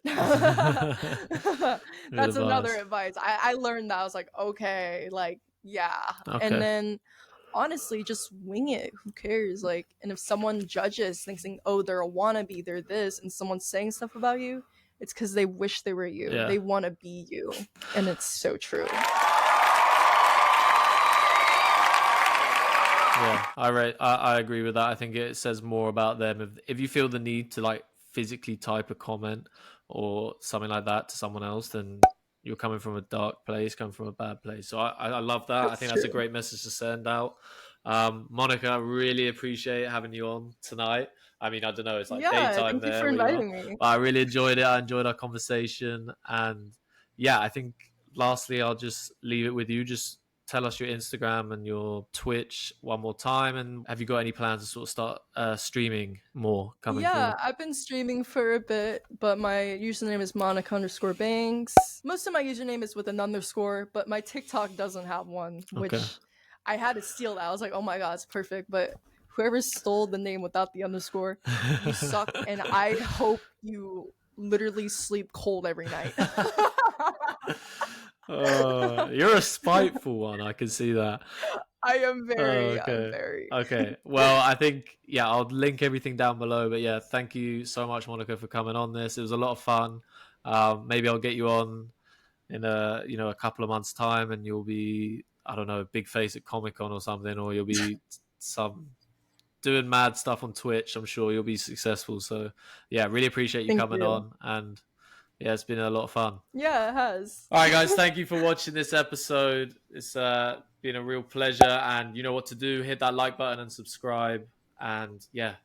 That's another advice. I learned that. I was like, okay, like, yeah. Okay. And then honestly, just wing it. Who cares? Like, and if someone judges thinking, oh, they're a wannabe, they're this, and someone's saying stuff about you, it's because they wish they were you. Yeah. They want to be you. And it's so true. Yeah, I agree with that. I think it says more about them if you feel the need to like physically type a comment or something like that to someone else, then you're coming from a dark place, coming from a bad place. So I love that. I That's think that's a true. great message to send out. Monica, I really appreciate having you on tonight. I mean, I don't know, it's like Yeah, daytime thank you there for where you are, inviting me. but I really enjoyed it. I enjoyed our conversation, and yeah, I think lastly, I'll just leave it with you. Just tell us your Instagram and your Twitch one more time, and have you got any plans to sort of start streaming more coming Yeah, forward? I've been streaming for a bit, but my username is Monica_Banks. Most of my username is with an underscore, but my TikTok doesn't have one, Okay. which I had to steal that. I was like, oh my god, it's perfect. But whoever stole the name without the underscore, you suck, and I hope you literally sleep cold every night. You're a spiteful one. I can see that. I am very, I'm Okay. very. Okay. Well, I think I'll link everything down below. But yeah, thank you so much, Monica, for coming on this. It was a lot of fun. Maybe I'll get you on in a couple of months' time, and you'll be, I don't know, big face at Comic-Con or something, or you'll be some doing mad stuff on Twitch. I'm sure you'll be successful. So yeah, really appreciate you Thank coming you. on, and yeah, it's been a lot of fun. Yeah, it has. All right, guys, thank you for watching this episode. It's been a real pleasure, and you know what to do. Hit that like button and subscribe, and yeah,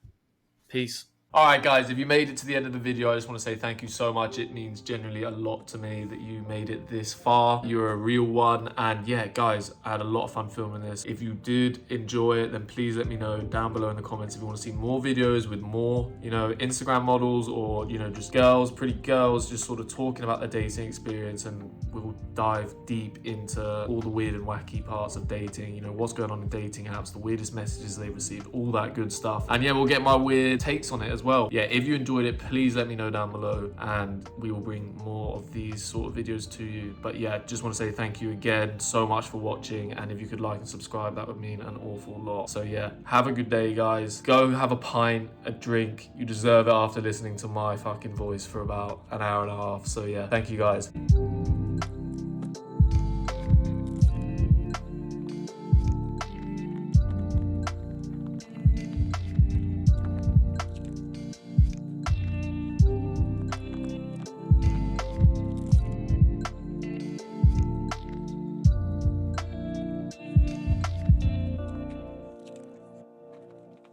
peace. All right, guys, if you made it to the end of the video, I just want to say thank you so much. It means genuinely a lot to me that you made it this far. You're a real one. And yeah, guys, I had a lot of fun filming this. If you did enjoy it, then please let me know down below in the comments if you want to see more videos with more, Instagram models or, just girls, pretty girls, just sort of talking about their dating experience. And we'll dive deep into all the weird and wacky parts of dating, what's going on in dating apps, the weirdest messages they've received, all that good stuff. And yeah, we'll get my weird takes on it as well. Yeah, if you enjoyed it, please let me know down below, and we will bring more of these sort of videos to you. But yeah, just want to say thank you again so much for watching, and if you could like and subscribe, that would mean an awful lot. So yeah, have a good day, guys. Go have a pint, a drink. You deserve it after listening to my fucking voice for about an hour and a half. So yeah, thank you, guys.